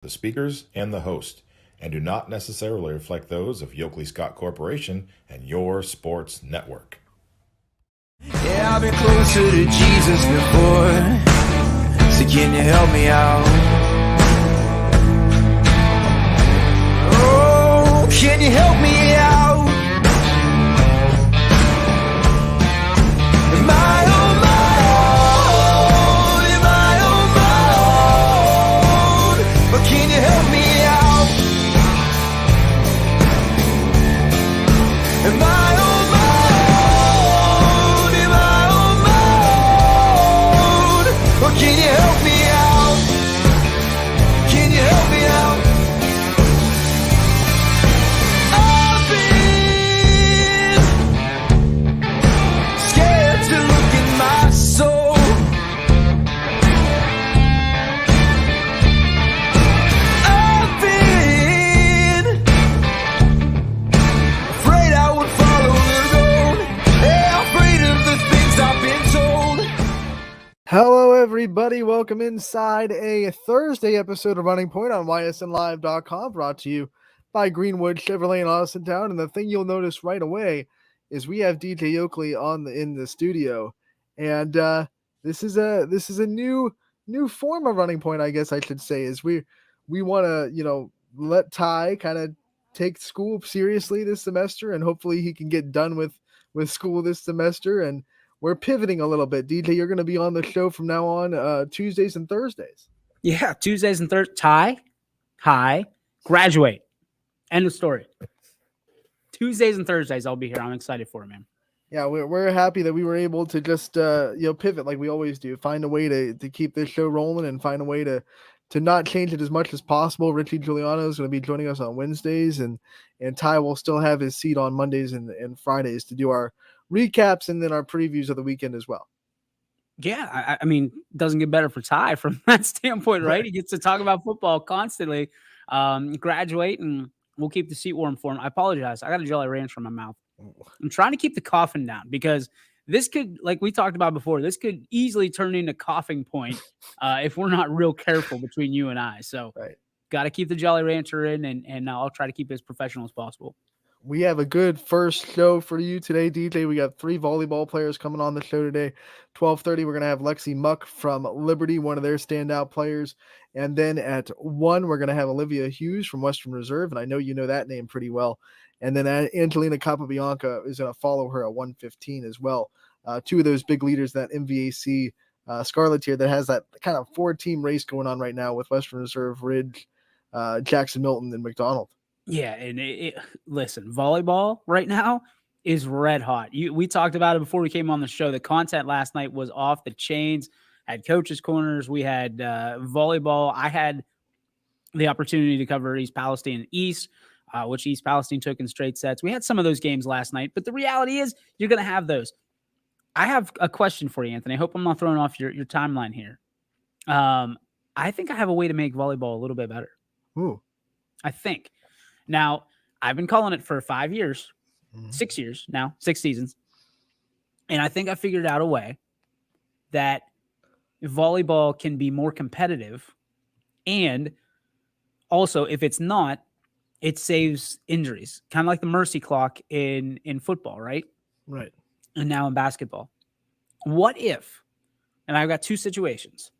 the speakers and the host, and do not necessarily reflect those of Yoakley Scott Corporation and your sports network. Yeah, I've been closer to Jesus before, so can you help me out? Oh, can you help me out? Am I on my own? Am I on my own? But can you help me out? Am I on my own? Am I on my own? Or can you help me out? Can you help me out? I've been scared to look in my soul. I've been afraid I would follow the road. Yeah, afraid of the things I've been told. Hello, everybody. Welcome inside a Thursday episode of Running Point on ysnlive.com, brought to you by Greenwood Chevrolet in Austintown. And the thing you'll notice right away is we have DJ Yoakley in the studio, and this is a new form of Running Point, I guess I should say. Is we want to let Ty kind of take school seriously this semester, and hopefully he can get done with school this semester. And we're pivoting a little bit. DJ, you're going to be on the show from now on Tuesdays and Thursdays. Yeah, Tuesdays and Thursdays. Ty, hi, graduate. End of story. Tuesdays and Thursdays, I'll be here. I'm excited for it, man. Yeah, we're happy that we were able to just pivot like we always do. Find a way to keep this show rolling and find a way to not change it as much as possible. Richie Giuliano is going to be joining us on Wednesdays, and Ty will still have his seat on Mondays and Fridays to do our recaps and then our previews of the weekend as well. Yeah, I mean, doesn't get better for Ty from that standpoint, right? He gets to talk about football constantly. Graduate, and we'll keep the seat warm for him. I apologize. I got a Jolly Rancher in my mouth. I'm trying to keep the coughing down because this could, like we talked about before, this could easily turn into coughing point if we're not real careful between you and I. So got to keep the Jolly Rancher in, and I'll try to keep it as professional as possible. We have a good first show for you today, DJ. We got 3 volleyball players coming on the show today. 12:30, we're going to have Lexi Muck from Liberty, one of their standout players. And then at 1, we're going to have Olivia Hughes from Western Reserve, and I know you know that name pretty well. And then Angelina Capabianca is going to follow her at 1:15 as well. 2 of those big leaders, that MVAC Scarlet tier that has that kind of 4-team race going on right now with Western Reserve, Ridge, Jackson Milton, and McDonald. Yeah, and listen, volleyball right now is red hot. We talked about it before we came on the show. The content last night was off the chains. Had coaches' corners. We had volleyball. I had the opportunity to cover East Palestine and East, which East Palestine took in straight sets. We had some of those games last night, but the reality is you're going to have those. I have a question for you, Anthony. I hope I'm not throwing off your timeline here. I think I have a way to make volleyball a little bit better. Ooh. I think. Now, I've been calling it for 5 years, 6 years now, 6 seasons. And I think I figured out a way that volleyball can be more competitive. And also, if it's not, it saves injuries, kind of like the mercy clock in football, right? Right. And now in basketball. What if, and I've got 2 situations.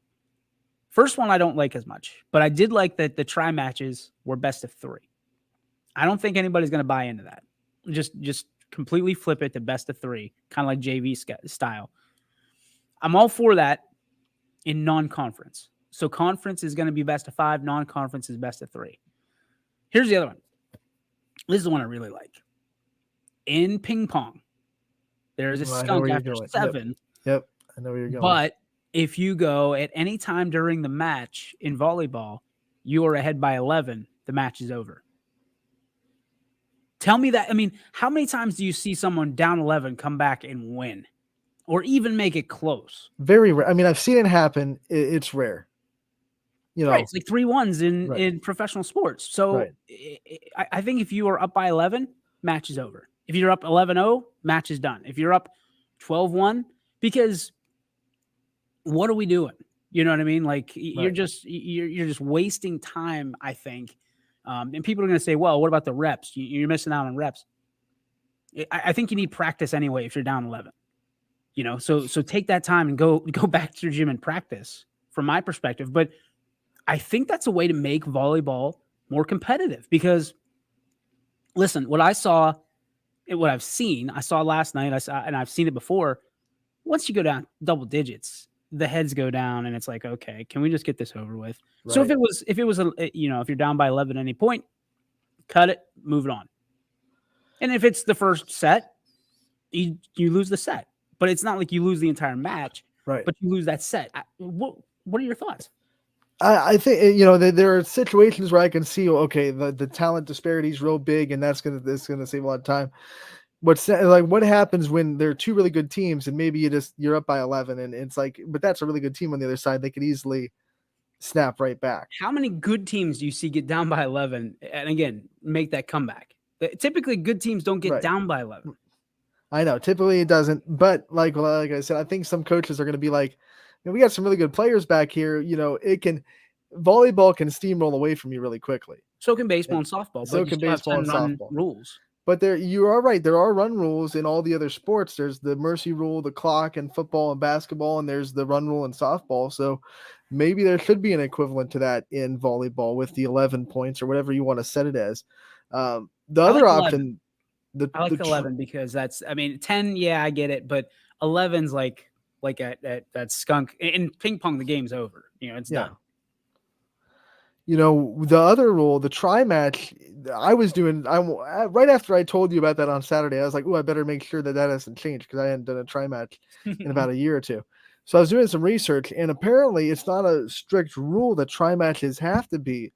First one I don't like as much, but I did like that the try matches were best of 3. I don't think anybody's going to buy into that. Just completely flip it to best of 3, kind of like JV style. I'm all for that in non-conference. So conference is going to be best of 5. Non-conference is best of 3. Here's the other one. This is the one I really like. In ping pong, there's a skunk after 7. Yep, I know where you're going. But if you go at any time during the match in volleyball, you are ahead by 11, the match is over. Tell me that. I mean, how many times do you see someone down 11 come back and win or even make it close? Very rare. I mean, I've seen it happen. It's rare. Right. It's like 3-1s in professional sports. So I think if you are up by 11, match is over. If you're up 11-0, match is done. If you're up 12-1, because what are we doing? You know what I mean? Like you're Right. just you're just wasting time, I think. And people are going to say, "Well, what about the reps? You're missing out on reps." I think you need practice anyway if you're down 11. You know, so take that time and go back to your gym and practice. From my perspective, but I think that's a way to make volleyball more competitive because, listen, what I've seen, I saw last night, and I've seen it before. Once you go down double digits, the heads go down, and it's like, okay, can we just get this over with? So Right. if it was if you're down by 11 at any point, cut it, move it on. And if it's the first set, you lose the set, but it's not like you lose the entire match, Right. but you lose that set. What are your thoughts? I think there are situations where I can see okay the talent disparity is real big and that's gonna save a lot of time. What happens when there are two really good teams and maybe you're up by 11 and it's like but that's a really good team on the other side, they could easily snap right back. How many good teams do you see get down by 11 and again make that comeback? Typically, good teams don't get Right. down by 11. I know typically it doesn't, but like I said, I think some coaches are going to be like, we got some really good players back here. Volleyball can steamroll away from you really quickly. So can baseball and softball, So but you can still have baseball 10 and run softball. rules. But you are right. There are run rules in all the other sports. There's the mercy rule, the clock in football and basketball, and there's the run rule in softball. So maybe there should be an equivalent to that in volleyball with the 11 points or whatever you want to set it as. The other option, I like 11 because 10, yeah, I get it, but 11's like at that skunk. In ping pong, the game's over. It's done. The other rule, the try match, right after I told you about that on Saturday, I was like, I better make sure that hasn't changed because I hadn't done a try match in about a year or two. So I was doing some research, and apparently it's not a strict rule that try matches have to be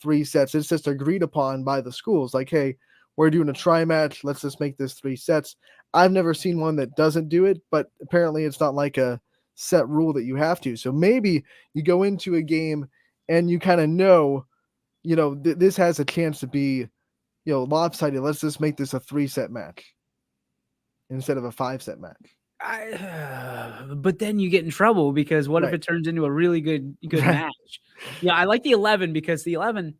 3 sets. It's just agreed upon by the schools. Like, hey, we're doing a try match. Let's just make this 3 sets. I've never seen one that doesn't do it, but apparently it's not like a set rule that you have to. So maybe you go into a game and you kind of know, this has a chance to be, lopsided. Let's just make this a 3-set match instead of a 5-set match. But then you get in trouble because what if it turns into a really good match? Yeah, I like the 11 because the 11,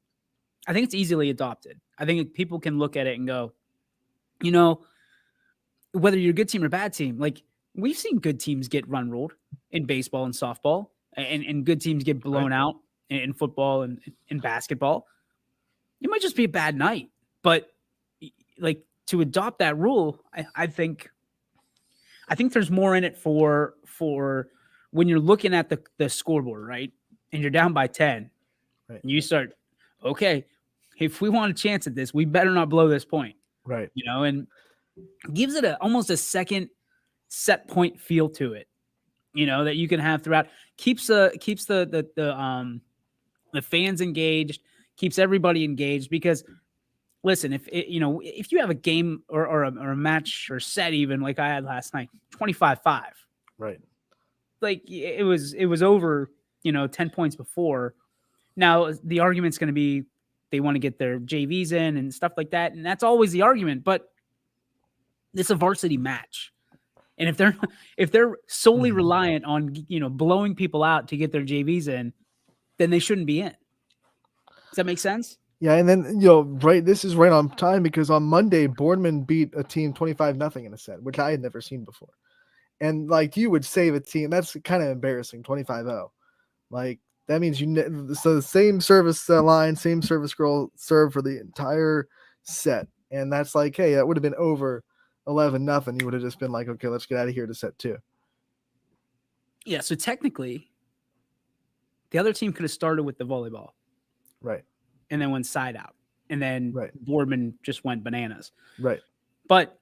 I think it's easily adopted. I think people can look at it and go, whether you're a good team or bad team, like we've seen good teams get run ruled in baseball and softball, and good teams get blown out in football and in basketball. It might just be a bad night, but like to adopt that rule, I think there's more in it for when you're looking at the scoreboard, right? And you're down by 10, and you start, okay, if we want a chance at this, we better not blow this point, right? And gives it almost a second set point feel to it, that you can have throughout. Keeps the fans engaged, keeps everybody engaged because listen, if you have a game or a match or set, even like I had last night, 25-5, right? Like it was over, 10 points before. Now the argument's going to be they want to get their JVs in and stuff like that, and that's always the argument. But it's a varsity match, and if they're solely reliant on blowing people out to get their JVs in, then they shouldn't be in. Does that make sense? Yeah, and then this is right on time because on Monday Boardman beat a team 25-0 in a set, which I had never seen before. And like you would save a team, that's kind of embarrassing, 25-0. Like that means so the same service line, same service girl served for the entire set, and that's like, hey, that would have been over 11-0. You would have just been like, okay, let's get out of here to set 2. Yeah, so technically, the other team could have started with the volleyball, right, and then went side out, and then Boardman just went bananas, right. But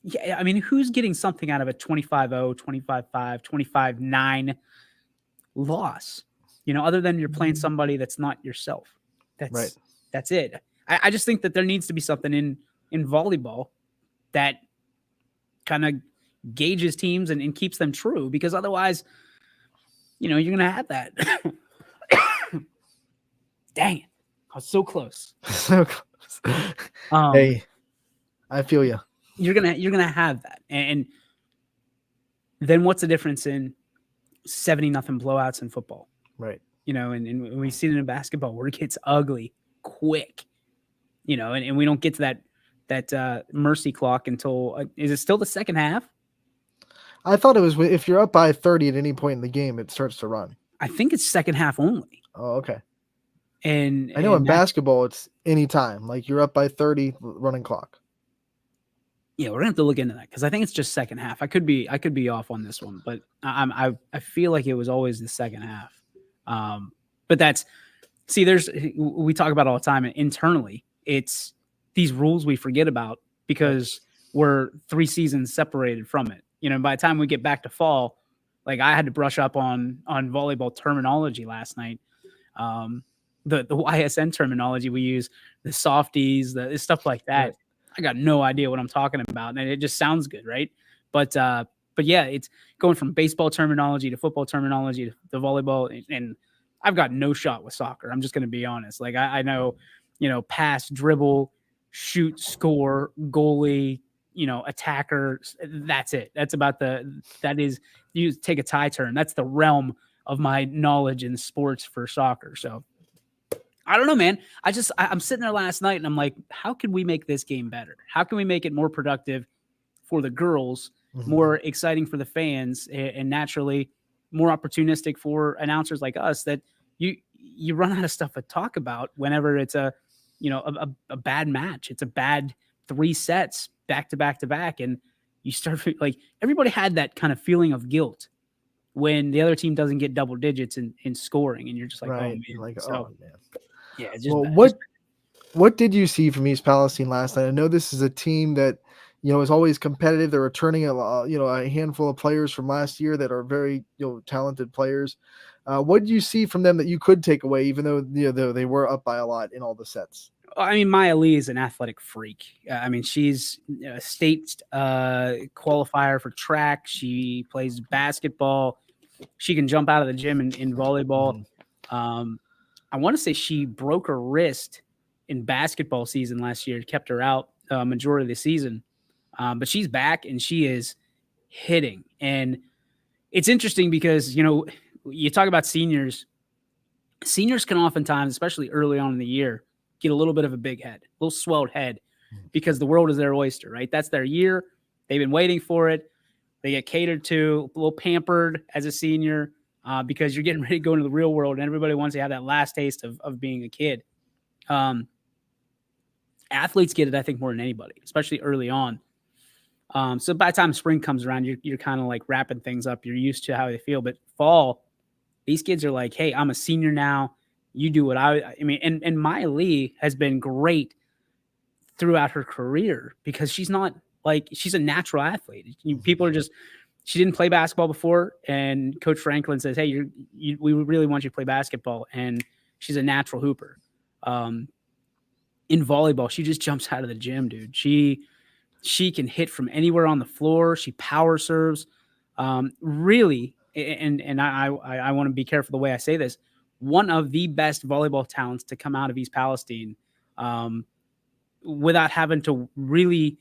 yeah, I mean, who's getting something out of a 25-0, 25-5, 25-9 loss? Other than you're playing somebody that's not yourself. That's it. I just think that there needs to be something in volleyball that kind of gauges teams and keeps them true, because otherwise, you're going to have that. Dang it. I was so close. So close. Hey, I feel you. You're gonna have that, and then what's the difference in 70-0 blowouts in football. Right. And we see it in basketball where it gets ugly quick, and we don't get to that mercy clock until is it still the second half? I thought it was if you're up by 30 at any point in the game, it starts to run. I think it's second half only. Oh, okay. And I know in basketball, it's any time. Like you're up by 30, running clock. Yeah, we're gonna have to look into that because I think it's just second half. I could be off on this one, but I feel like it was always the second half. But we talk about all the time internally. It's these rules we forget about because we're 3 seasons separated from it. By the time we get back to fall, like I had to brush up on volleyball terminology last night. The YSN terminology we use, the softies, the stuff like that. Right. I got no idea what I'm talking about, and it just sounds good, right? But yeah, it's going from baseball terminology to football terminology to volleyball, and I've got no shot with soccer. I'm just going to be honest. Like I know, pass, dribble, shoot, score, goalie, attacker. That's it. That's about that is you take a tie turn. That's the realm of my knowledge in sports for soccer. So I don't know, man. I'm sitting there last night and I'm like, how can we make this game better? How can we make it more productive for the girls, more exciting for the fans, and naturally more opportunistic for announcers like us that you run out of stuff to talk about whenever it's a bad match. It's a bad 3 sets back to back to back. And you start like everybody had that kind of feeling of guilt when the other team doesn't get double digits in scoring. And you're just like, right. Oh man. Like, so, oh man. Yeah. It's just well, what did you see from East Palestine last night? I know this is a team that, is always competitive. They're returning a handful of players from last year that are very, talented players. What did you see from them that you could take away, even though, they were up by a lot in all the sets? I mean, Maya Lee is an athletic freak. I mean, she's a state qualifier for track. She plays basketball. She can jump out of the gym in volleyball. I want to say she broke her wrist in basketball season last year, kept her out majority of the season. But she's back and she is hitting. And it's interesting because, you talk about seniors. Seniors can oftentimes, especially early on in the year, get a little bit of a big head, a little swelled head because the world is their oyster, right? That's their year. They've been waiting for it. They get catered to, a little pampered as a senior because you're getting ready to go into the real world and everybody wants to have that last taste of being a kid. Athletes get it, I think, more than anybody, especially early on. So by the time spring comes around, you're kind of like wrapping things up. You're used to how they feel. But fall, these kids are like, hey, I'm a senior now. You do what I mean. And Maya Lee has been great throughout her career because she's not like, she's a natural athlete. People are just, she didn't play basketball before. And Coach Franklin says, hey, we really want you to play basketball. And she's a natural hooper. In volleyball, she just jumps out of the gym, dude. She can hit from anywhere on the floor. She power serves. Really, and I want to be careful the way I say this. One of the best volleyball talents to come out of East Palestine, without having to really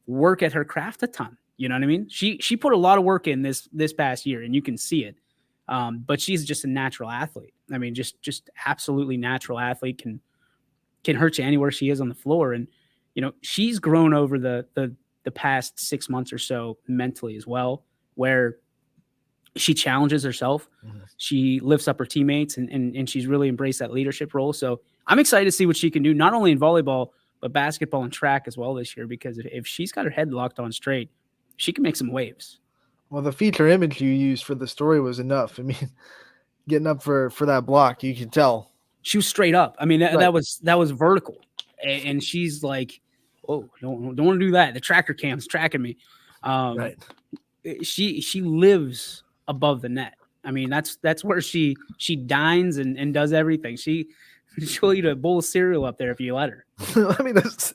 work at her craft a ton. You know what I mean? She put a lot of work in this past year, and you can see it. But she's just a natural athlete. I mean, just absolutely natural athlete, can hurt you anywhere she is on the floor. And, she's grown over the past 6 months or so mentally as well, where she challenges herself. She lifts up her teammates and she's really embraced that leadership role. So I'm excited to see what she can do, not only in volleyball, but basketball and track as well this year, because if she's got her head locked on straight, she can make some waves. Well, the feature image you used for the story was enough. I mean, getting up for that block, you can tell. She was straight up. I mean, that was vertical. And she's like, oh, don't want to do that. The tracker cam's tracking me. Right. She lives above the net. I mean, that's where she dines and does everything. She'll eat a bowl of cereal up there if you let her. I mean, that's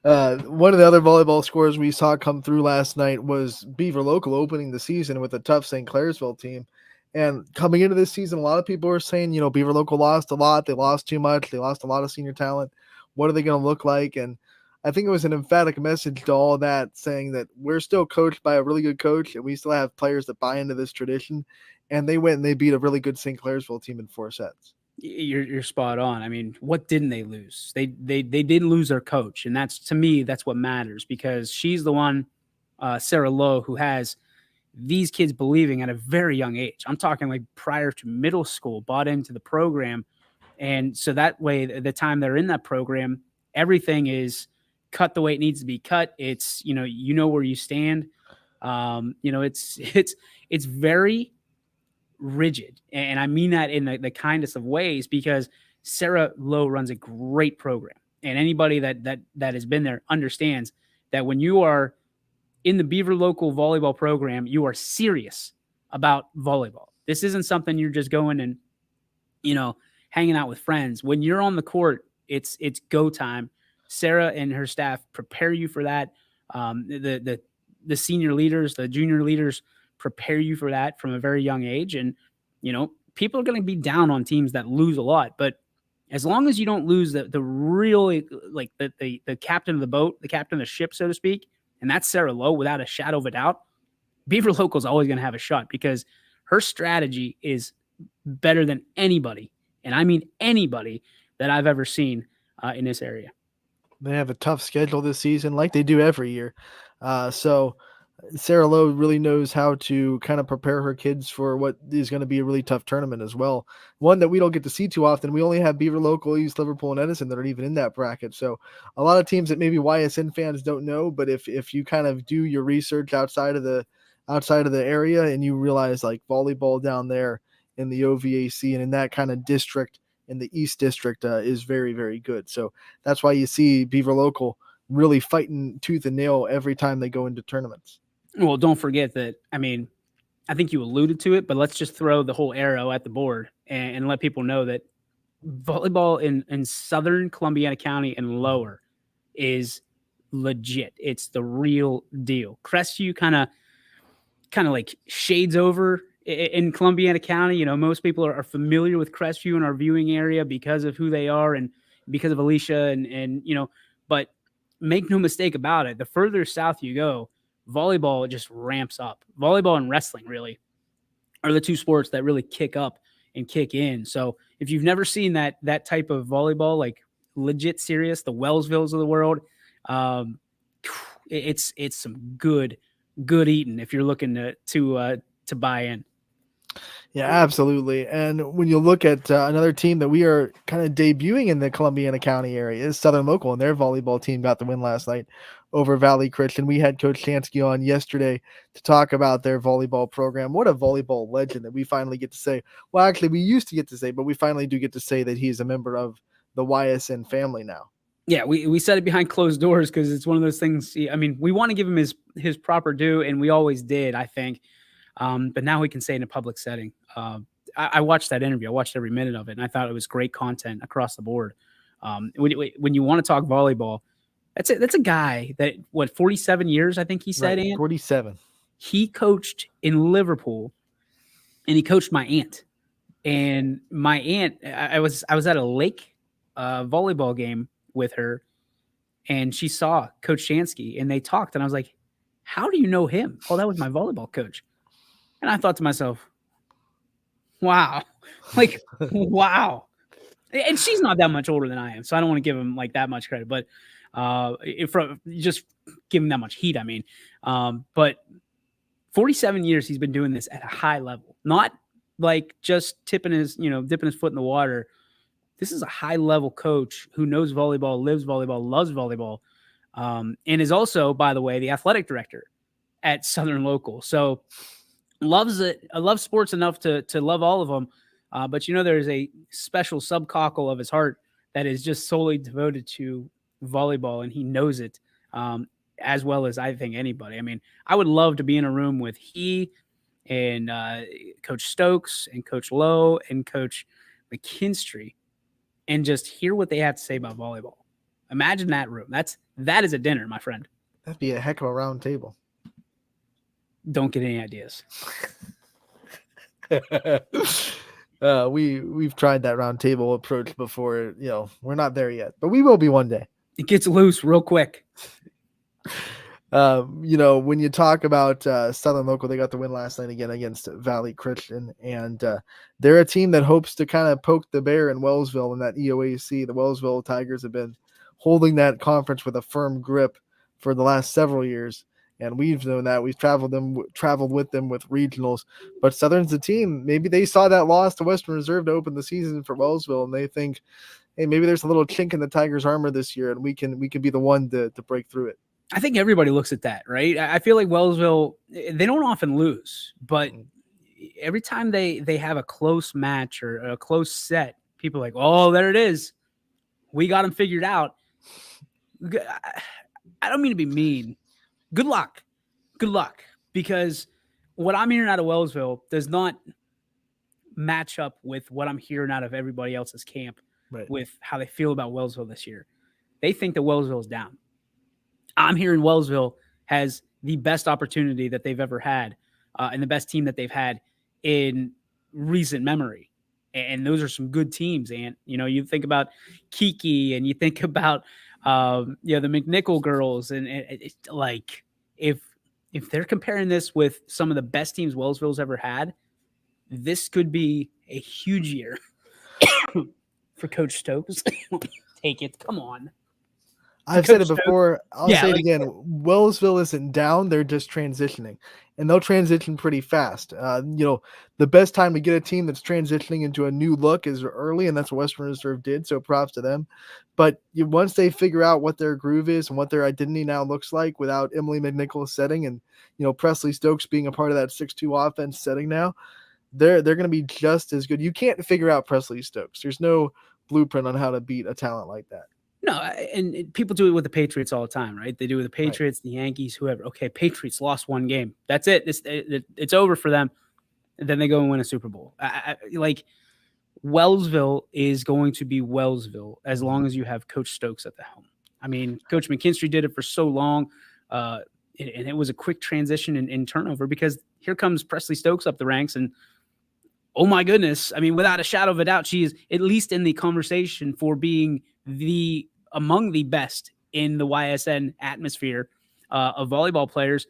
one of the other volleyball scores we saw come through last night was Beaver Local opening the season with a tough St. Clairsville team. And coming into this season, a lot of people are saying, Beaver Local lost a lot. They lost too much. They lost a lot of senior talent. What are they going to look like? And I think it was an emphatic message to all that, saying that we're still coached by a really good coach and we still have players that buy into this tradition. And they went and they beat a really good St. Clairsville team in 4 sets. You're spot on. I mean, what didn't they lose? They didn't lose their coach, and that's, to me, that's what matters, because she's the one, Sarah Lowe, who has these kids believing at a very young age. I'm talking like prior to middle school, bought into the program, and so that way, the time they're in that program, everything is cut the way it needs to be cut. It's, you know where you stand. It's very rigid. And I mean that in the kindest of ways, because Sarah Lowe runs a great program. And anybody that has been there understands that when you are in the Beaver local volleyball program, you are serious about volleyball. This isn't something you're just going and, hanging out with friends. When you're on the court, it's go time. Sarah and her staff prepare you for that. The senior leaders, the junior leaders prepare you for that from a very young age. And, people are going to be down on teams that lose a lot, but as long as you don't lose the really, like, the captain of the boat, the captain of the ship, so to speak, and that's Sarah Lowe, without a shadow of a doubt, Beaver Local is always going to have a shot, because her strategy is better than anybody, and I mean anybody, that I've ever seen in this area. They have a tough schedule this season, like they do every year. So Sarah Lowe really knows how to kind of prepare her kids for what is going to be a really tough tournament as well. One that we don't get to see too often. We only have Beaver Local, East Liverpool, and Edison that are even in that bracket. So a lot of teams that maybe YSN fans don't know, but if you kind of do your research outside of the area, and you realize like volleyball down there in the OVAC and in that kind of district in the East District is very, very good. So that's why you see Beaver Local really fighting tooth and nail every time they go into tournaments. Well, don't forget that, I mean, I think you alluded to it, but let's just throw the whole arrow at the board and let people know that volleyball in southern Columbiana County and lower is legit. It's the real deal. Crestview kind of like shades over in Columbiana County. Most people are familiar with Crestview in our viewing area because of who they are and because of Alicia and but make no mistake about it, the further south you go, volleyball just ramps up. Volleyball and wrestling really are the two sports that really kick up and kick in. So if you've never seen that type of volleyball, like legit serious, the Wellsvilles of the world, it's some good eating if you're looking to buy in. Yeah, absolutely. And when you look at another team that we are kind of debuting in the Columbiana County area is Southern Local, and their volleyball team got the win last night over Valley Christian. We had Coach Shansky on yesterday to talk about their volleyball program. What a volleyball legend that we finally get to say. Well, actually, we used to get to say, but we finally do get to say that he's a member of the YSN family now. Yeah, we said it behind closed doors because it's one of those things. I mean, we want to give him his proper due, and we always did, I think. But now we can say in a public setting. I watched that interview. I watched every minute of it, and I thought it was great content across the board. When you want to talk volleyball, that's a guy that, 47 years, I think he said, Right, 47. He coached in Liverpool, and he coached my aunt. And my aunt, I was at a lake volleyball game with her, and she saw Coach Shansky, and they talked, and I was like, how do you know him? Oh, that was my volleyball coach. And I thought to myself, wow, like, wow. And she's not that much older than I am, so I don't want to give him like that much credit, but just give him that much heat, I mean. But 47 years he's been doing this at a high level, not like just dipping his foot in the water. This is a high level coach who knows volleyball, lives volleyball, loves volleyball, and is also, by the way, the athletic director at Southern Local. So loves it. I love sports enough to love all of them. But there's a special subcockle of his heart that is just solely devoted to volleyball, and he knows it as well as I think anybody. I mean, I would love to be in a room with he and Coach Stokes and Coach Lowe and Coach McKinstry and just hear what they have to say about volleyball. Imagine that room. That is a dinner, my friend. That'd be a heck of a round table. Don't get any ideas. We've tried that round table approach before. We're not there yet, but we will be one day. It gets loose real quick. When you talk about Southern Local, they got the win last night again against Valley Christian, and they're a team that hopes to kind of poke the bear in Wellsville in that EOAC. The Wellsville Tigers have been holding that conference with a firm grip for the last several years, and we've known that. We've traveled with them with regionals, but Southern's a team. Maybe they saw that loss to Western Reserve to open the season for Wellsville, and they think, hey, maybe there's a little chink in the Tigers' armor this year, and we can be the one to break through it. I think everybody looks at that, right? I feel like Wellsville, they don't often lose, but every time they have a close match or a close set, people are like, oh, there it is. We got them figured out. I don't mean to be mean. Good luck. Good luck. Because what I'm hearing out of Wellsville does not match up with what I'm hearing out of everybody else's camp with how they feel about Wellsville this year. They think that Wellsville is down. I'm hearing Wellsville has the best opportunity that they've ever had and the best team that they've had in recent memory. And those are some good teams. And, you think about Kiki and you think about, the McNichol girls. And it's like, if they're comparing this with some of the best teams Wellsville's ever had, this could be a huge year for Coach Stokes. Take it. Come on. I've said it before. I'll say it again. Wellsville isn't down. They're just transitioning, and they'll transition pretty fast. The best time to get a team that's transitioning into a new look is early, and that's what Western Reserve did. So props to them. But once they figure out what their groove is and what their identity now looks like without Emily McNichols setting and, Presley Stokes being a part of that 6-2 offense setting now, they're going to be just as good. You can't figure out Presley Stokes. There's no blueprint on how to beat a talent like that. No, and people do it with the Patriots all the time, right? They do it with the Patriots, the Yankees, whoever. Okay, Patriots lost one game. That's it. It's over for them. And then they go and win a Super Bowl. Like, Wellsville is going to be Wellsville as long as you have Coach Stokes at the helm. I mean, Coach McKinstry did it for so long, and it was a quick transition in turnover because here comes Presley Stokes up the ranks, and oh my goodness, I mean, without a shadow of a doubt, she is at least in the conversation for being among the best in the YSN atmosphere of volleyball players.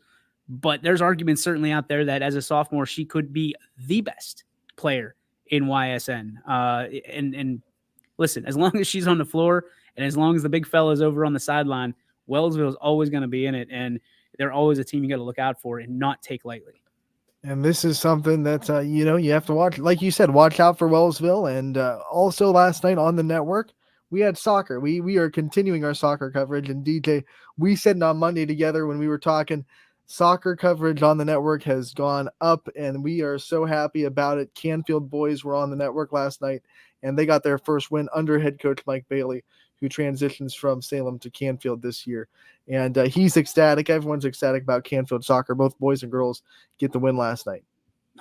But there's arguments certainly out there that as a sophomore, she could be the best player in YSN. And listen, as long as she's on the floor and as long as the big fella is over on the sideline, Wellsville is always going to be in it. And they're always a team you got to look out for and not take lightly. And this is something that, you have to watch. Like you said, watch out for Wellsville. And also last night on the network, we had soccer. We are continuing our soccer coverage. And DJ, we said on Monday together when we were talking, soccer coverage on the network has gone up, and we are so happy about it. Canfield boys were on the network last night, and they got their first win under head coach Mike Bailey, who transitions from Salem to Canfield this year. And he's ecstatic. Everyone's ecstatic about Canfield soccer. Both boys and girls get the win last night.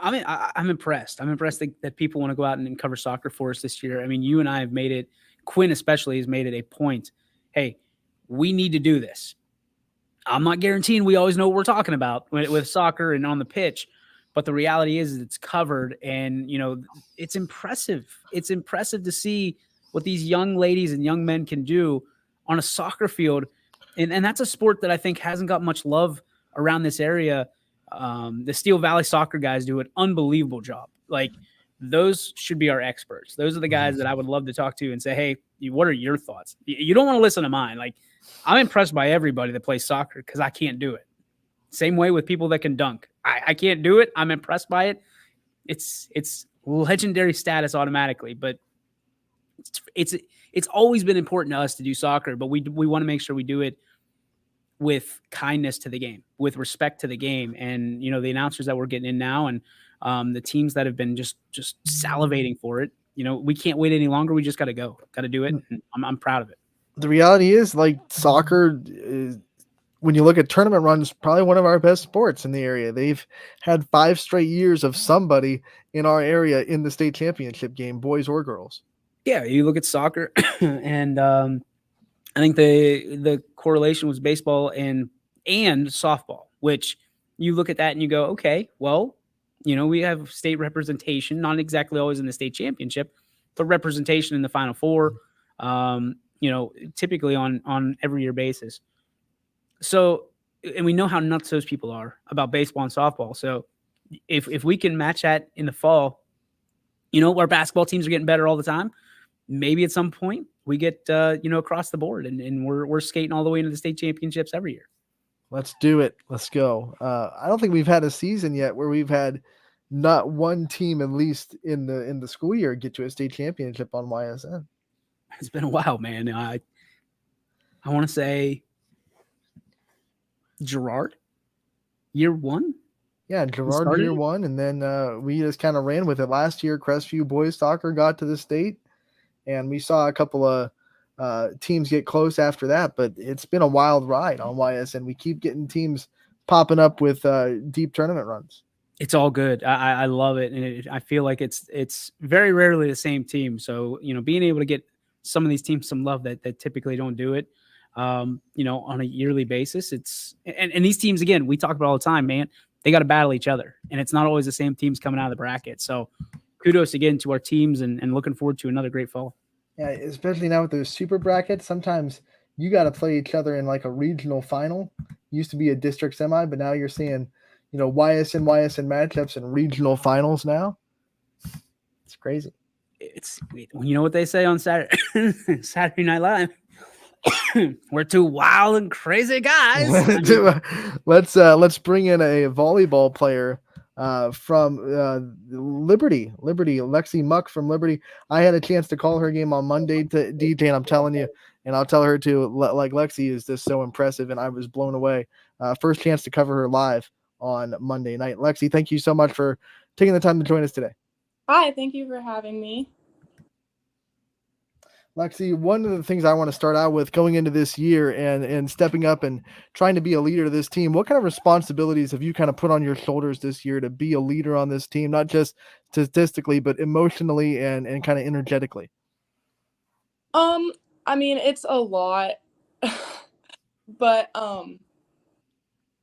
I mean, I'm impressed. I'm impressed that people want to go out and cover soccer for us this year. I mean, you and I have made it, Quinn especially has made it a point. Hey, we need to do this. I'm not guaranteeing we always know what we're talking about with soccer and on the pitch, but the reality is it's covered, and, it's impressive. It's impressive to see what these young ladies and young men can do on a soccer field. And that's a sport that I think hasn't got much love around this area. The Steel Valley soccer guys do an unbelievable job. Like, those should be our experts. Those are the guys that I would love to talk to and say, hey, what are your thoughts? You don't want to listen to mine. Like, I'm impressed by everybody that plays soccer because I can't do it. Same way with people that can dunk. I can't do it. I'm impressed by it. It's legendary status automatically, but it's always been important to us to do soccer, but we want to make sure we do it with kindness to the game, with respect to the game. And, the announcers that we're getting in now and the teams that have been just salivating for it, we can't wait any longer. We just got to go, got to do it. And I'm proud of it. The reality is, like, soccer is, when you look at tournament runs, probably one of our best sports in the area. They've had 5 straight years of somebody in our area in the state championship game, boys or girls. Yeah, you look at soccer, and I think the correlation was baseball and softball, which you look at that and you go, okay, well, we have state representation, not exactly always in the state championship, but representation in the Final Four. typically on every year basis. So, and we know how nuts those people are about baseball and softball. So if we can match that in the fall, our basketball teams are getting better all the time. Maybe at some point we get across the board and we're skating all the way into the state championships every year. Let's do it. Let's go. I don't think we've had a season yet where we've had not one team, at least in the school year, get to a state championship on YSN. It's been a while, man. I want to say Girard, year one. Yeah, Girard year one, and then we just kind of ran with it. Last year, Crestview boys soccer got to the state, and we saw a couple of teams get close after that, but it's been a wild ride on YSN. We keep getting teams popping up with deep tournament runs. It's all good. I love it, and I feel like it's very rarely the same team. So being able to get some of these teams some love that typically don't do it, on a yearly basis. And these teams, again, we talk about all the time, man. They got to battle each other, and it's not always the same teams coming out of the bracket. So kudos again to our teams, and looking forward to another great fall. Yeah, especially now with those super brackets, sometimes you got to play each other in like a regional final. Used to be a district semi, but now you're seeing, YSN matchups and regional finals now. It's crazy. It's what they say on Saturday Night Live. We're two wild and crazy guys. Let's bring in a volleyball player from Liberty, Lexi Muck from Liberty. I had a chance to call her game on Monday to DJ, and I'm telling you, and I'll tell her too, like Lexi is just so impressive, and I was blown away. First chance to cover her live on Monday night. Lexi, thank you so much for taking the time to join us today. Hi, thank you for having me. Lexi, one of the things I want to start out with going into this year and stepping up and trying to be a leader of this team, what kind of responsibilities have you kind of put on your shoulders this year to be a leader on this team, not just statistically, but emotionally and kind of energetically? I mean, it's a lot, but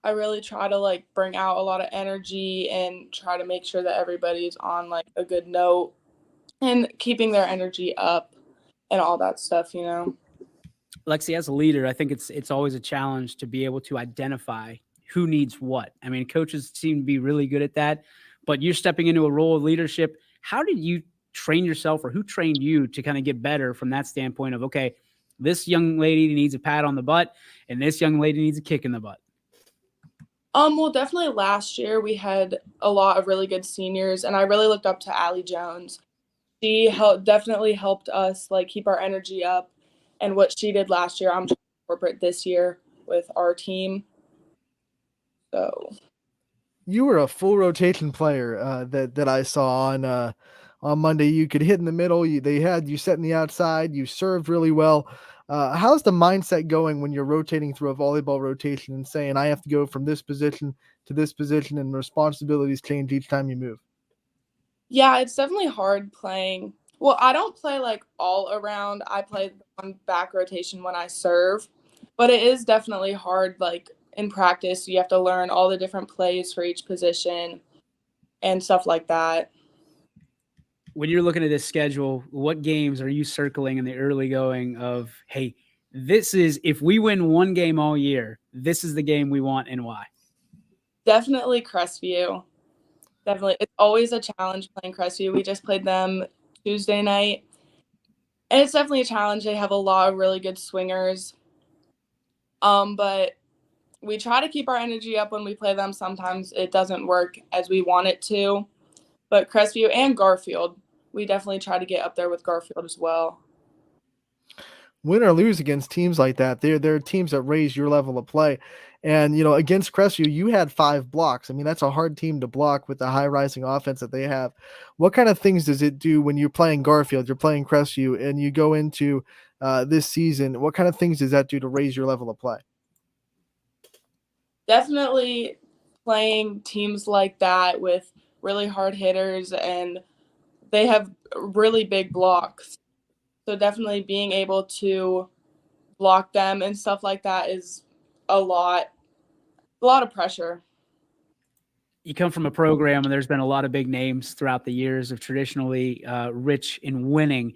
I really try to bring out a lot of energy and try to make sure that everybody's on a good note and keeping their energy up and all that stuff, Lexi, as a leader, I think it's always a challenge to be able to identify who needs what. I mean, coaches seem to be really good at that, but you're stepping into a role of leadership. How did you train yourself, or who trained you to kind of get better from that standpoint of, okay, this young lady needs a pat on the butt and this young lady needs a kick in the butt? Well, definitely last year we had a lot of really good seniors, and I really looked up to Allie Jones. She definitely helped us keep our energy up, and what she did last year, I'm trying to incorporate this year with our team. So you were a full rotation player that I saw on Monday. You could hit in the middle. They had you set in the outside. You served really well. How's the mindset going when you're rotating through a volleyball rotation and saying, I have to go from this position to this position, and responsibilities change each time you move? Yeah, it's definitely hard playing. Well, I don't play all around. I play on back rotation when I serve, but it is definitely hard. In practice, you have to learn all the different plays for each position and stuff like that. When you're looking at this schedule, what games are you circling in the early going of, hey, this is, if we win one game all year, this is the game we want, and why? Definitely Crestview. Definitely. It's always a challenge playing Crestview. We just played them Tuesday night, and it's definitely a challenge. They have a lot of really good swingers. But we try to keep our energy up when we play them. Sometimes it doesn't work as we want it to. But Crestview and Garfield, we definitely try to get up there with Garfield as well. Win or lose against teams like that, they're teams that raise your level of play. And, against Crestview, you had 5 blocks. I mean, that's a hard team to block with the high rising offense that they have. What kind of things does it do when you're playing Garfield, you're playing Crestview, and you go into this season? What kind of things does that do to raise your level of play? Definitely playing teams like that with really hard hitters, and they have really big blocks. So definitely being able to block them and stuff like that is a lot of pressure. You come from a program, and there's been a lot of big names throughout the years of traditionally rich in winning.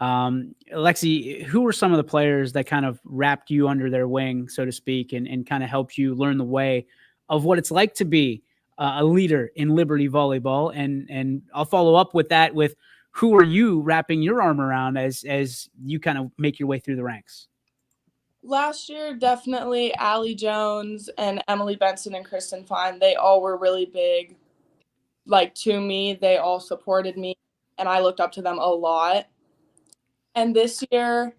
Lexi, who were some of the players that kind of wrapped you under their wing, so to speak, and kind of helped you learn the way of what it's like to be a leader in Liberty volleyball? And I'll follow up with that with who are you wrapping your arm around as you kind of make your way through the ranks? Last year, definitely Allie Jones and Emily Benson and Kristen Fine. They all were really big, like, to me. They all supported me, and I looked up to them a lot. And this year,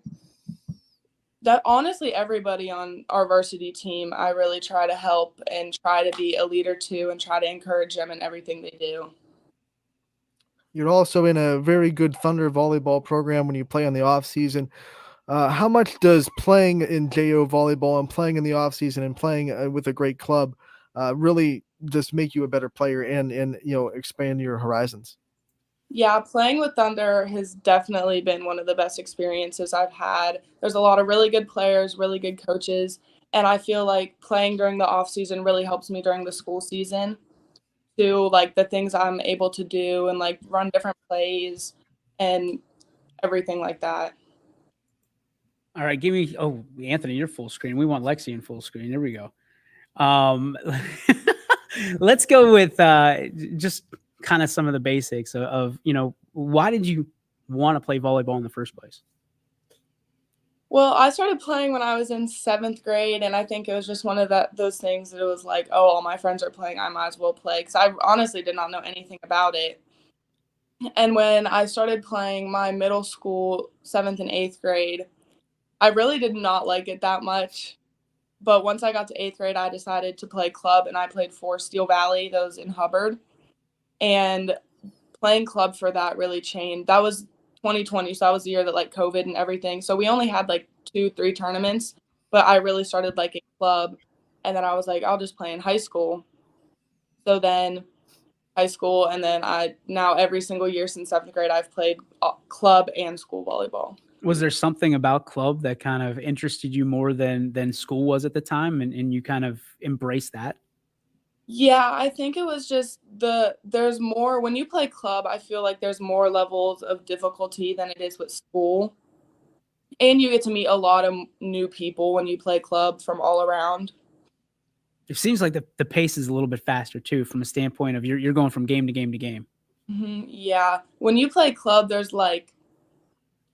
that honestly everybody on our varsity team, I really try to help and try to be a leader too and try to encourage them in everything they do. You're also in a very good Thunder volleyball program when you play in the off season. How much does playing in JO volleyball and playing in the off season and playing with a great club really just make you a better player and expand your horizons? Yeah, playing with Thunder has definitely been one of the best experiences I've had. There's a lot of really good players, really good coaches, and I feel like playing during the off season really helps me during the school season to, like, the things I'm able to do and, like, run different plays and everything like that. All right, give me. Oh, Anthony, you're full screen. We want Lexi in full screen. There we go. Let's go with just kind of some of the basics of why did you want to play volleyball in the first place? Well, I started playing when I was in 7th grade, and I think it was just one of those things that it was like, oh, all my friends are playing, I might as well play, because I honestly did not know anything about it. And when I started playing my middle school, 7th and 8th grade, I really did not like it that much. But once I got to 8th grade, I decided to play club, and I played for Steel Valley, those in Hubbard. And playing club for that really changed. That was 2020, so that was the year that, like, COVID and everything. So we only had like 2-3 tournaments, but I really started liking club. And then I was like, I'll just play in high school. So then high school, and then now every single year since 7th grade, I've played club and school volleyball. Was there something about club that kind of interested you more than school was at the time, and you kind of embraced that? Yeah, I think it was just there's more when you play club. I feel like there's more levels of difficulty than it is with school. And you get to meet a lot of new people when you play club from all around. It seems like the pace is a little bit faster too, from a standpoint of you're going from game to game to game. Yeah. When you play club, there's like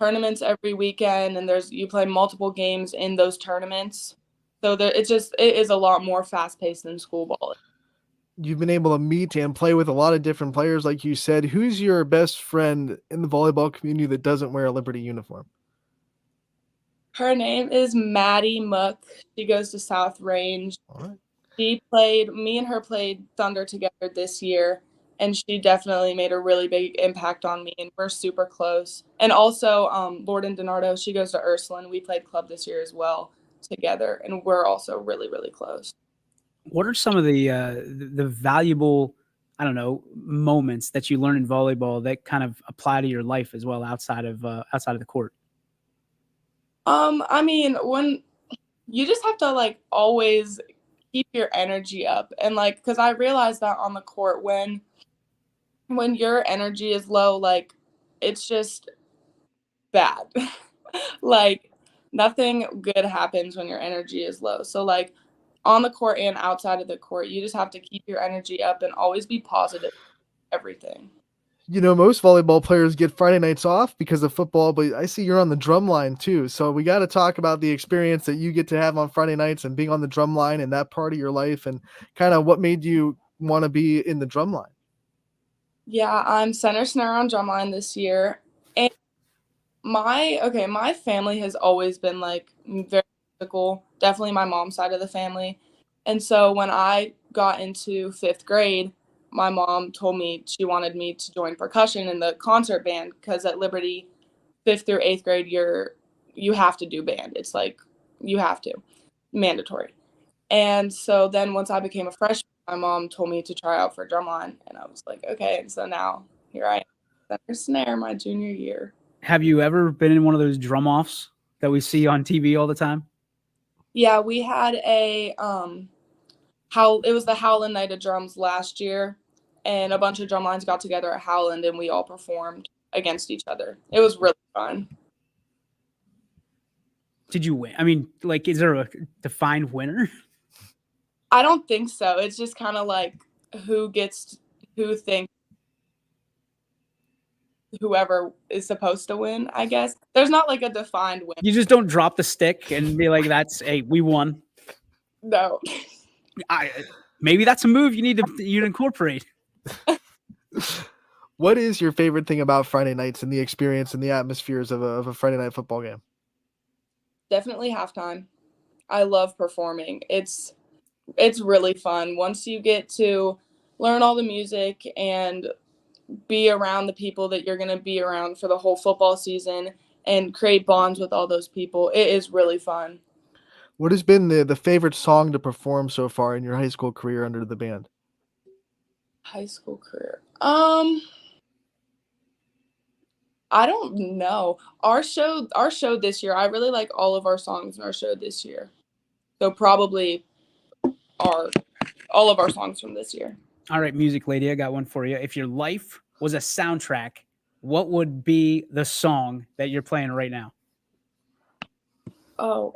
tournaments every weekend, and you play multiple games in those tournaments. So it is a lot more fast paced than school ball. You've been able to meet and play with a lot of different players, like you said. Who's your best friend in the volleyball community that doesn't wear a Liberty uniform? Her name is Maddie Muck. She goes to South Range. All right. Me and her played Thunder together this year, and she definitely made a really big impact on me, and we're super close. And also, Lorden DiNardo, she goes to Ursuline. We played club this year as well together, and we're also really, really close. What are some of the valuable, I don't know, moments that you learn in volleyball that kind of apply to your life as well outside of the court? I mean, when you just have to, like, always keep your energy up, and, like, because I realized that on the court when your energy is low, like, it's just bad. Like, nothing good happens when your energy is low. So, like, on the court and outside of the court, you just have to keep your energy up and always be positive. Everything. Most volleyball players get Friday nights off because of football, but I see you're on the drum line too. So we got to talk about the experience that you get to have on Friday nights and being on the drum line and that part of your life, and kind of what made you want to be in the drum line. Yeah, I'm center snare on drumline this year. And my family has always been, like, very musical, definitely my mom's side of the family. And so when I got into 5th grade, my mom told me she wanted me to join percussion in the concert band, because at Liberty, 5th through 8th grade, you have to do band. It's like you have to, mandatory. And so then once I became a freshman, my mom told me to try out for drumline, and I was like, okay. And so now here I am, center snare my junior year. Have you ever been in one of those drum offs that we see on TV all the time? Yeah, we had it was the Howland Night of Drums last year, and a bunch of drum lines got together at Howland, and we all performed. against each other. It was really fun. Did you win? I mean, like, is there a defined winner? I don't think so. It's just kind of like who thinks whoever is supposed to win, I guess. There's not like a defined win. You just don't drop the stick and be like, "That's hey, we won." No. Maybe that's a move you need to incorporate. What is your favorite thing about Friday nights and the experience and the atmospheres of a Friday night football game? Definitely halftime. I love performing. It's really fun. Once you get to learn all the music and be around the people that you're going to be around for the whole football season and create bonds with all those people, it is really fun. What has been the favorite song to perform so far in your high school career under the band? High school career. I don't know. Our show this year, I really like all of our songs in our show this year. So probably all of our songs from this year. All right, music lady, I got one for you. If your life was a soundtrack, what would be the song that you're playing right now? Oh,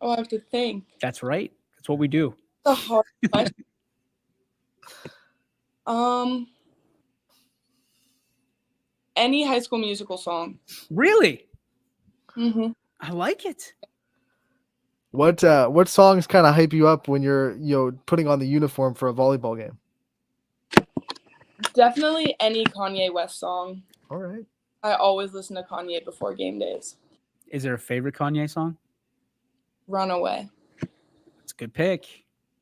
I have to think. That's right. That's what we do. The hard question. Any High School Musical song. Really? Mm-hmm. I like it. What songs kind of hype you up when you're putting on the uniform for a volleyball game? Definitely any Kanye West song. All right. I always listen to Kanye before game days. Is there a favorite Kanye song? Runaway. That's a good pick.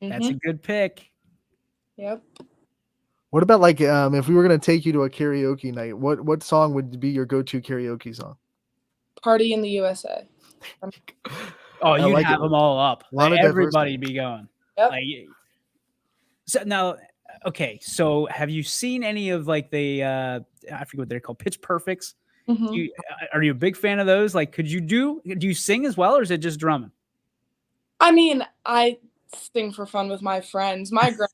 That's a good pick. Yep. What about like if we were gonna take you to a karaoke night, what song would be your go-to karaoke song? Party in the USA. Oh, you'd like have them all up. A lot of everybody be going. Yep. Like, so now, okay. So, have you seen any of like the I forget what they're called, Pitch Perfects? Mm-hmm. Are you a big fan of those? Like, do you sing as well, or is it just drumming? I mean, I sing for fun with my friends. My grandma's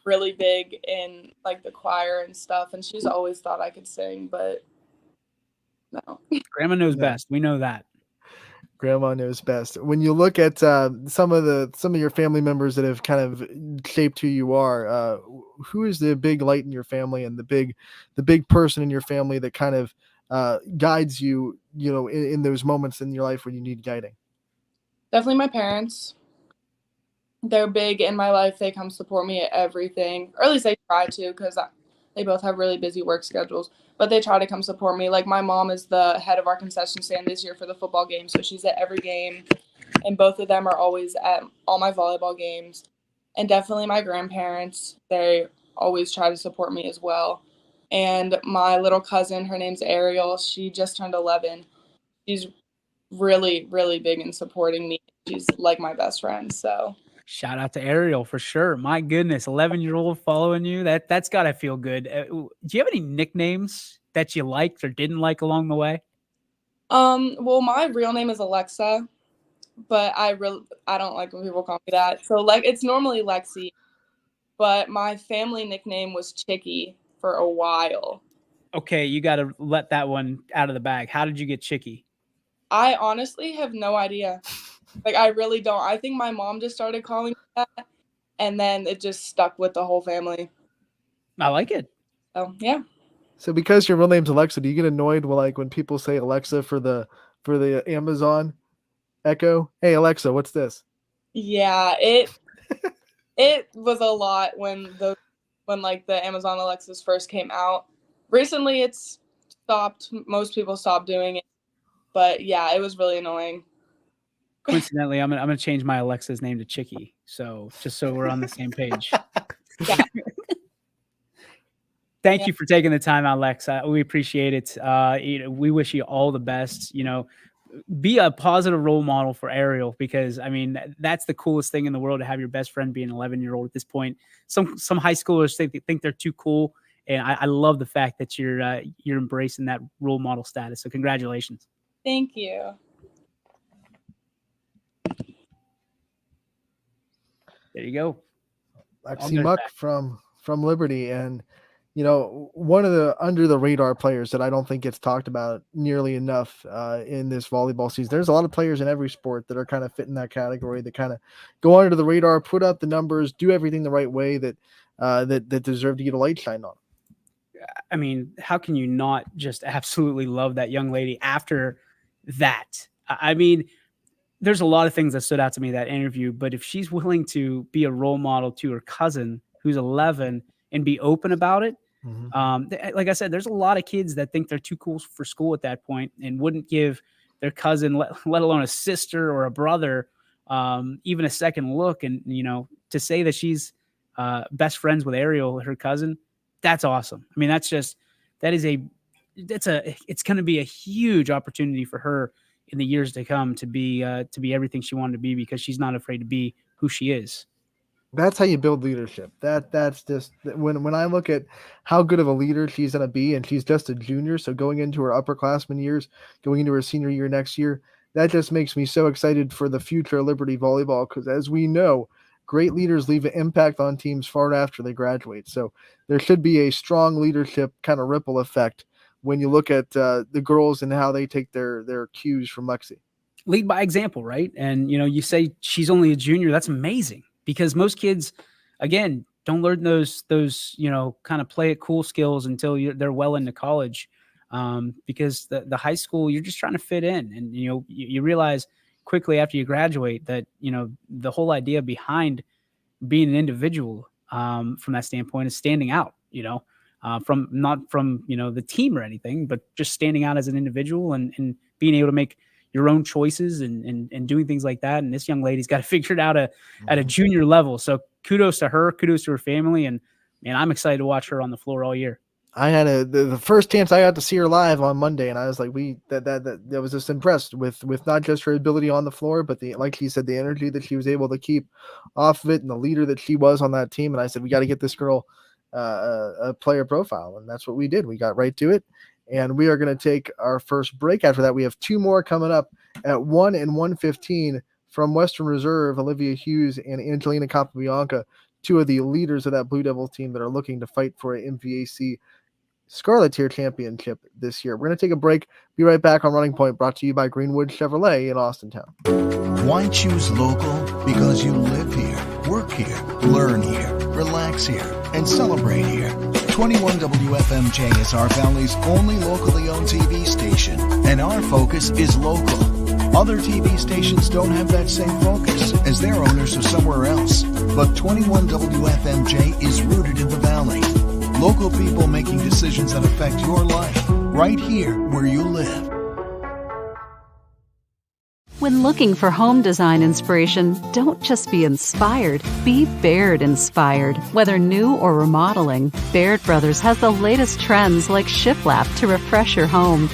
really big in like the choir and stuff, and she's always thought I could sing, but no. Grandma knows best. We know that. Grandma knows best. When you look at some of your family members that have kind of shaped who you are, who is the big light in your family and the big person in your family that kind of guides you, in those moments in your life when you need guiding? Definitely my parents. They're big in my life. They come support me at everything, or at least they try to, because they both have really busy work schedules, but they try to come support me. Like my mom is the head of our concession stand this year for the football game, so she's at every game, and both of them are always at all my volleyball games. And definitely my grandparents, they always try to support me as well. And my little cousin, her name's Ariel, she just turned 11. She's really, really big in supporting me. She's like my best friend, so. Shout out to Ariel for sure. My goodness, 11-year-old following you. That's got to feel good. Do you have any nicknames that you liked or didn't like along the way? Well, my real name is Alexa, but I don't like when people call me that. So like it's normally Lexi, but my family nickname was Chicky for a while. Okay, you got to let that one out of the bag. How did you get Chicky? I honestly have no idea. Like, I really don't. I think my mom just started calling me that, and then it just stuck with the whole family. I like it. So, yeah. So because your real name's Alexa, do you get annoyed when people say Alexa for the Amazon Echo? Hey, Alexa, what's this? Yeah, it was a lot when the Amazon Alexas first came out. Recently, it's stopped. Most people stopped doing it. But, yeah, it was really annoying. Coincidentally, I'm gonna change my Alexa's name to Chicky. So just so we're on the same page. Yeah. Thank you for taking the time, Alexa. We appreciate it. We wish you all the best. Be a positive role model for Ariel, because I mean that's the coolest thing in the world, to have your best friend be an 11-year-old at this point. Some high schoolers think they're too cool, and I love the fact that you're embracing that role model status. So congratulations. Thank you. There you go. Lexi Muck from Liberty, and one of the under the radar players that I don't think gets talked about nearly enough in this volleyball season. There's a lot of players in every sport that are kind of fit in that category, that kind of go under the radar, put up the numbers, do everything the right way, that deserve to get a light shine on. I mean, how can you not just absolutely love that young lady after that? I mean, there's a lot of things that stood out to me that interview, but if she's willing to be a role model to her cousin who's 11 and be open about it, like I said, there's a lot of kids that think they're too cool for school at that point and wouldn't give their cousin, let alone a sister or a brother, even a second look. And, to say that she's best friends with Ariel, her cousin, that's awesome. I mean, it's going to be a huge opportunity for her in the years to come to be everything she wanted to be, because she's not afraid to be who she is. That's how you build leadership. That's just when I look at how good of a leader she's going to be, and she's just a junior, so going into her upperclassmen years, going into her senior year next year, that just makes me so excited for the future of Liberty volleyball, because as we know, great leaders leave an impact on teams far after they graduate. So there should be a strong leadership kind of ripple effect when you look at the girls and how they take their cues from Lexi. Lead by example, right? And, you say she's only a junior. That's amazing, because most kids, again, don't learn those kind of play it cool skills until they're well into college, because the high school, you're just trying to fit in. And, you realize quickly after you graduate that, the whole idea behind being an individual from that standpoint is standing out, from the team or anything, but just standing out as an individual and being able to make your own choices and doing things like that. And this young lady's got to figure it out at a junior level. So kudos to her, kudos to her family. And man, I'm excited to watch her on the floor all year. I had the first chance I got to see her live on Monday, and I was like, that was just impressed with not just her ability on the floor, but like she said, the energy that she was able to keep off of it, and the leader that she was on that team. And I said, we got to get this girl a player profile, and that's what we did. We got right to it, and we are going to take our first break. After that, we have two more coming up at 1 and 1:15 from Western Reserve, Olivia Hughes and Angelina Capabianca, two of the leaders of that Blue Devils team that are looking to fight for an MVAC Scarlet Tier Championship this year. We're going to take a break. Be right back on Running Point, brought to you by Greenwood Chevrolet in Austintown. Why choose local? Because you live here, work here, learn here, relax here, and celebrate here. 21 WFMJ is our family's only locally owned TV station, and our focus is local. Other TV stations don't have that same focus, as their owners are somewhere else. But 21 WFMJ is rooted in the Valley. Local people making decisions that affect your life, right here where you live. When looking for home design inspiration, don't just be inspired, be Baird inspired. Whether new or remodeling, Baird Brothers has the latest trends like shiplap to refresh your home.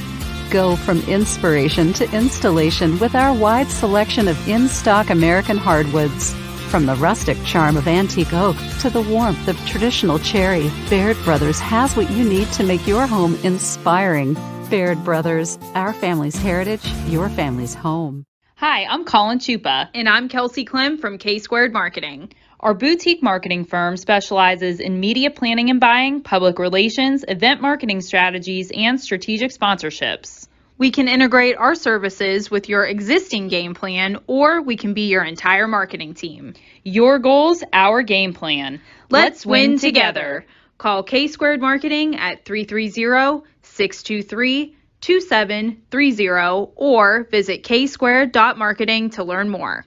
Go from inspiration to installation with our wide selection of in-stock American hardwoods. From the rustic charm of antique oak to the warmth of traditional cherry, Baird Brothers has what you need to make your home inspiring. Baird Brothers, our family's heritage, your family's home. Hi, I'm Colin Chupa. And I'm Kelsey Clem from K-Squared Marketing. Our boutique marketing firm specializes in media planning and buying, public relations, event marketing strategies, and strategic sponsorships. We can integrate our services with your existing game plan, or we can be your entire marketing team. Your goals, our game plan. Let's win together. Call K-Squared Marketing at 330-623-2730 or visit ksquared.marketing to learn more.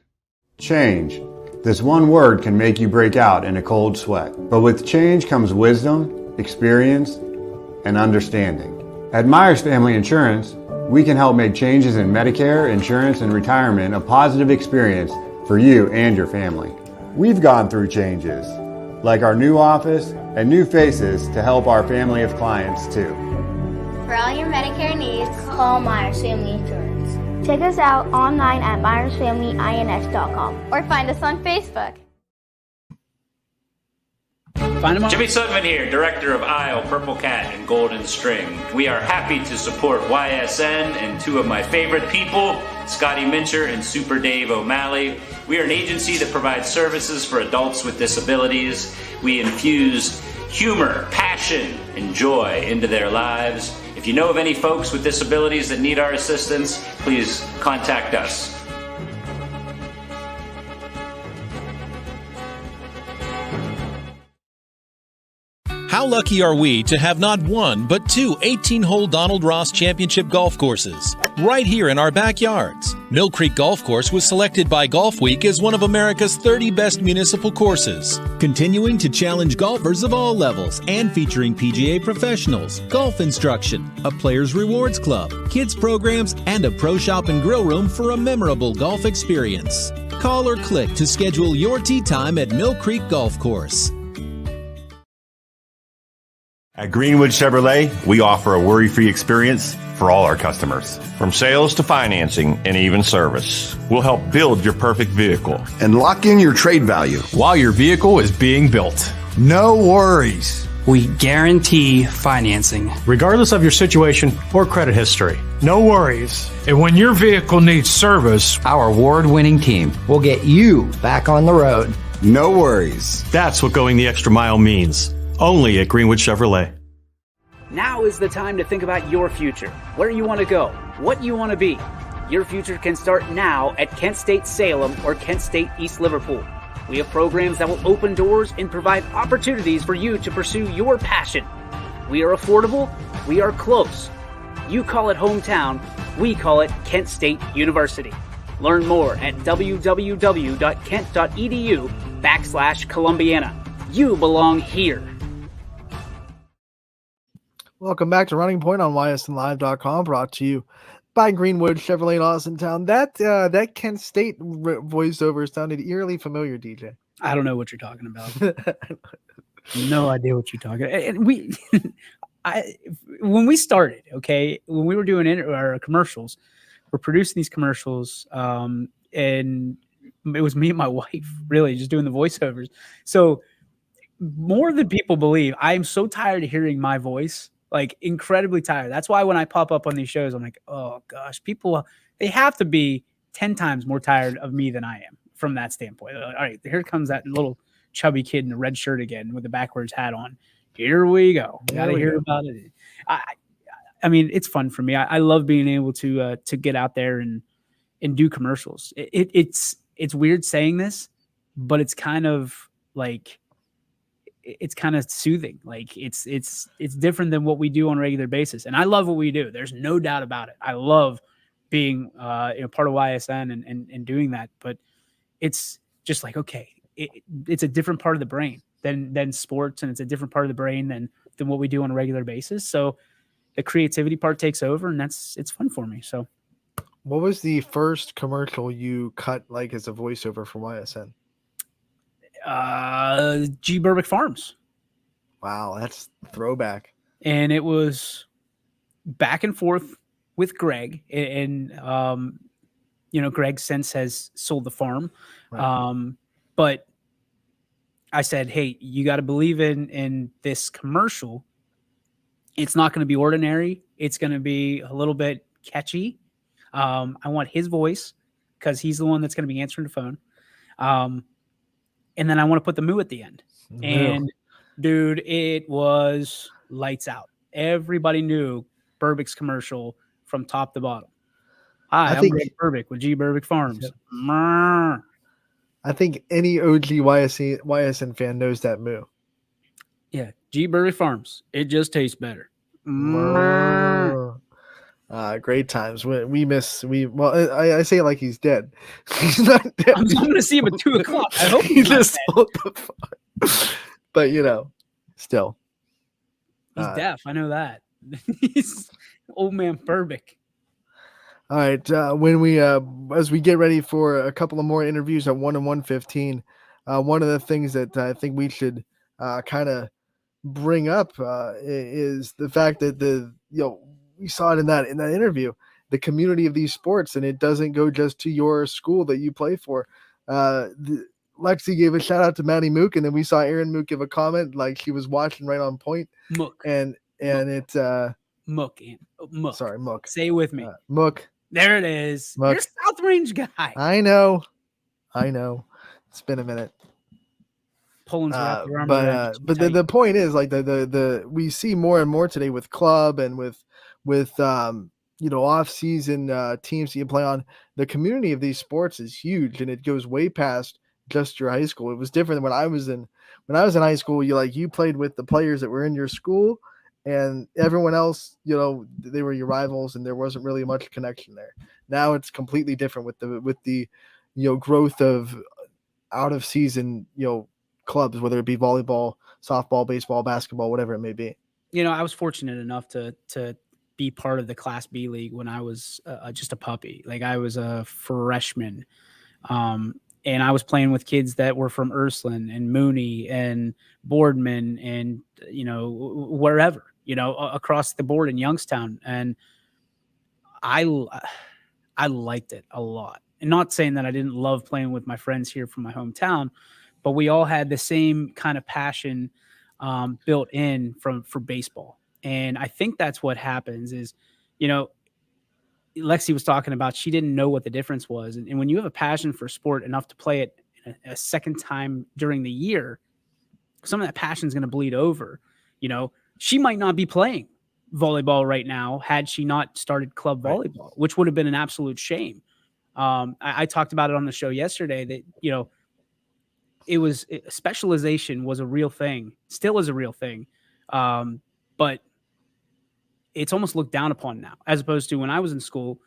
Change. This one word can make you break out in a cold sweat. But with change comes wisdom, experience, and understanding. At Myers Family Insurance, we can help make changes in Medicare, insurance, and retirement a positive experience for you and your family. We've gone through changes, like our new office and new faces to help our family of clients too. For all your Medicare needs, call Myers Family Insurance. Check us out online at myersfamilyins.com or find us on Facebook. Find them on Jimmy Sudman here, director of Isle, Purple Cat, and Golden String. We are happy to support YSN and two of my favorite people, Scotty Mincher and Super Dave O'Malley. We are an agency that provides services for adults with disabilities. We infuse humor, passion, and joy into their lives. If you know of any folks with disabilities that need our assistance, please contact us. How lucky are we to have not one, but two 18-hole Donald Ross Championship golf courses right here in our backyards. Mill Creek Golf Course was selected by Golf Week as one of America's 30 best municipal courses, continuing to challenge golfers of all levels and featuring PGA professionals, golf instruction, a players' rewards club, kids programs, and a pro shop and grill room for a memorable golf experience. Call or click to schedule your tee time at Mill Creek Golf Course. At Greenwood Chevrolet, we offer a worry-free experience for all our customers. From sales to financing and even service, we'll help build your perfect vehicle and lock in your trade value while your vehicle is being built. No worries. We guarantee financing, regardless of your situation or credit history. No worries. And when your vehicle needs service, our award-winning team will get you back on the road. No worries. That's what going the extra mile means. Only at Greenwood Chevrolet. Now is the time to think about your future, where you want to go, what you want to be. Your future can start now at Kent State Salem or Kent State East Liverpool. We have programs that will open doors and provide opportunities for you to pursue your passion. We are affordable, we are close. You call it hometown, we call it Kent State University. Learn more at www.kent.edu/Columbiana. You belong here. Welcome back to Running Point on ysnlive.com, brought to you by Greenwood Chevrolet in Austintown. That Kent State voiceover sounded eerily familiar, DJ. I don't know what you're talking about. No idea what you're talking about. And when we started, when we were doing our commercials, we're producing these commercials, and it was me and my wife really just doing the voiceovers. So more than people believe, I am so tired of hearing my voice. Like incredibly tired. That's why when I pop up on these shows, I'm like, oh gosh, people, they have to be 10 times more tired of me than I am from that standpoint. All right, here comes that little chubby kid in a red shirt again with the backwards hat on. Here we go. Got to hear about it. I mean, it's fun for me. I love being able to get out there and do commercials. It's weird saying this, but it's kind of like, it's kind of soothing. Like it's different than what we do on a regular basis. And I love what we do. There's no doubt about it. I love being part of YSN and doing that, but it's just like, okay, it's a different part of the brain than sports. And it's a different part of the brain than what we do on a regular basis. So the creativity part takes over, and it's fun for me. So what was the first commercial you cut like as a voiceover for YSN? G. Burbick Farms. Wow, that's throwback. And it was back and forth with Greg, and Greg since has sold the farm. Right. But I said, hey, you got to believe in this commercial. It's not going to be ordinary. It's going to be a little bit catchy. I want his voice because he's the one that's going to be answering the phone. And then I want to put the moo at the end. And dude, it was lights out. Everybody knew Burbick's commercial from top to bottom. Hi, I'm Greg Burbick with G. Burbick Farms. I think any OG YSN fan knows that moo. Yeah, G. Burbick Farms. It just tastes better. Great times. I say it like he's dead. He's not dead. I'm going to see him at 2:00. I hope he just sold the farm. But still. He's deaf. I know that. He's old man Burbick. All right. When we as we get ready for a couple of more interviews at 1 and 1:15, one of the things that I think we should kind of bring up is the fact that we saw it in that interview, the community of these sports, and it doesn't go just to your school that you play for. Lexi gave a shout out to Maddie Mook, and then we saw Aaron Mook give a comment like she was watching right on point. Mook. And it's Mook. Mook. Sorry, Mook. Say it with me. Mook. There it is. Mook. You're a South Range guy. I know. It's been a minute. Poland's wrapped your arm but around you but the point is, like, the we see more and more today with club and with off season teams that you play on. The community of these sports is huge, and it goes way past just your high school. It was different than when I was in high school. You played with the players that were in your school, and everyone else, they were your rivals, and there wasn't really much connection there. Now it's completely different with the growth of out of season clubs, whether it be volleyball, softball, baseball, basketball, whatever it may be. I was fortunate enough to be part of the Class B league when I was just a puppy. Like, I was a freshman, and I was playing with kids that were from Ursuline and Mooney and Boardman and wherever, across the board in Youngstown, and I liked it a lot. And not saying that I didn't love playing with my friends here from my hometown, but we all had the same kind of passion built in for baseball. And I think that's what happens is, Lexi was talking about, she didn't know what the difference was. And when you have a passion for sport enough to play it a second time during the year, some of that passion is going to bleed over. She might not be playing volleyball right now had she not started club volleyball, which would have been an absolute shame. I talked about it on the show yesterday that, specialization was a real thing, still is a real thing. But it's almost looked down upon now, as opposed to when I was in school,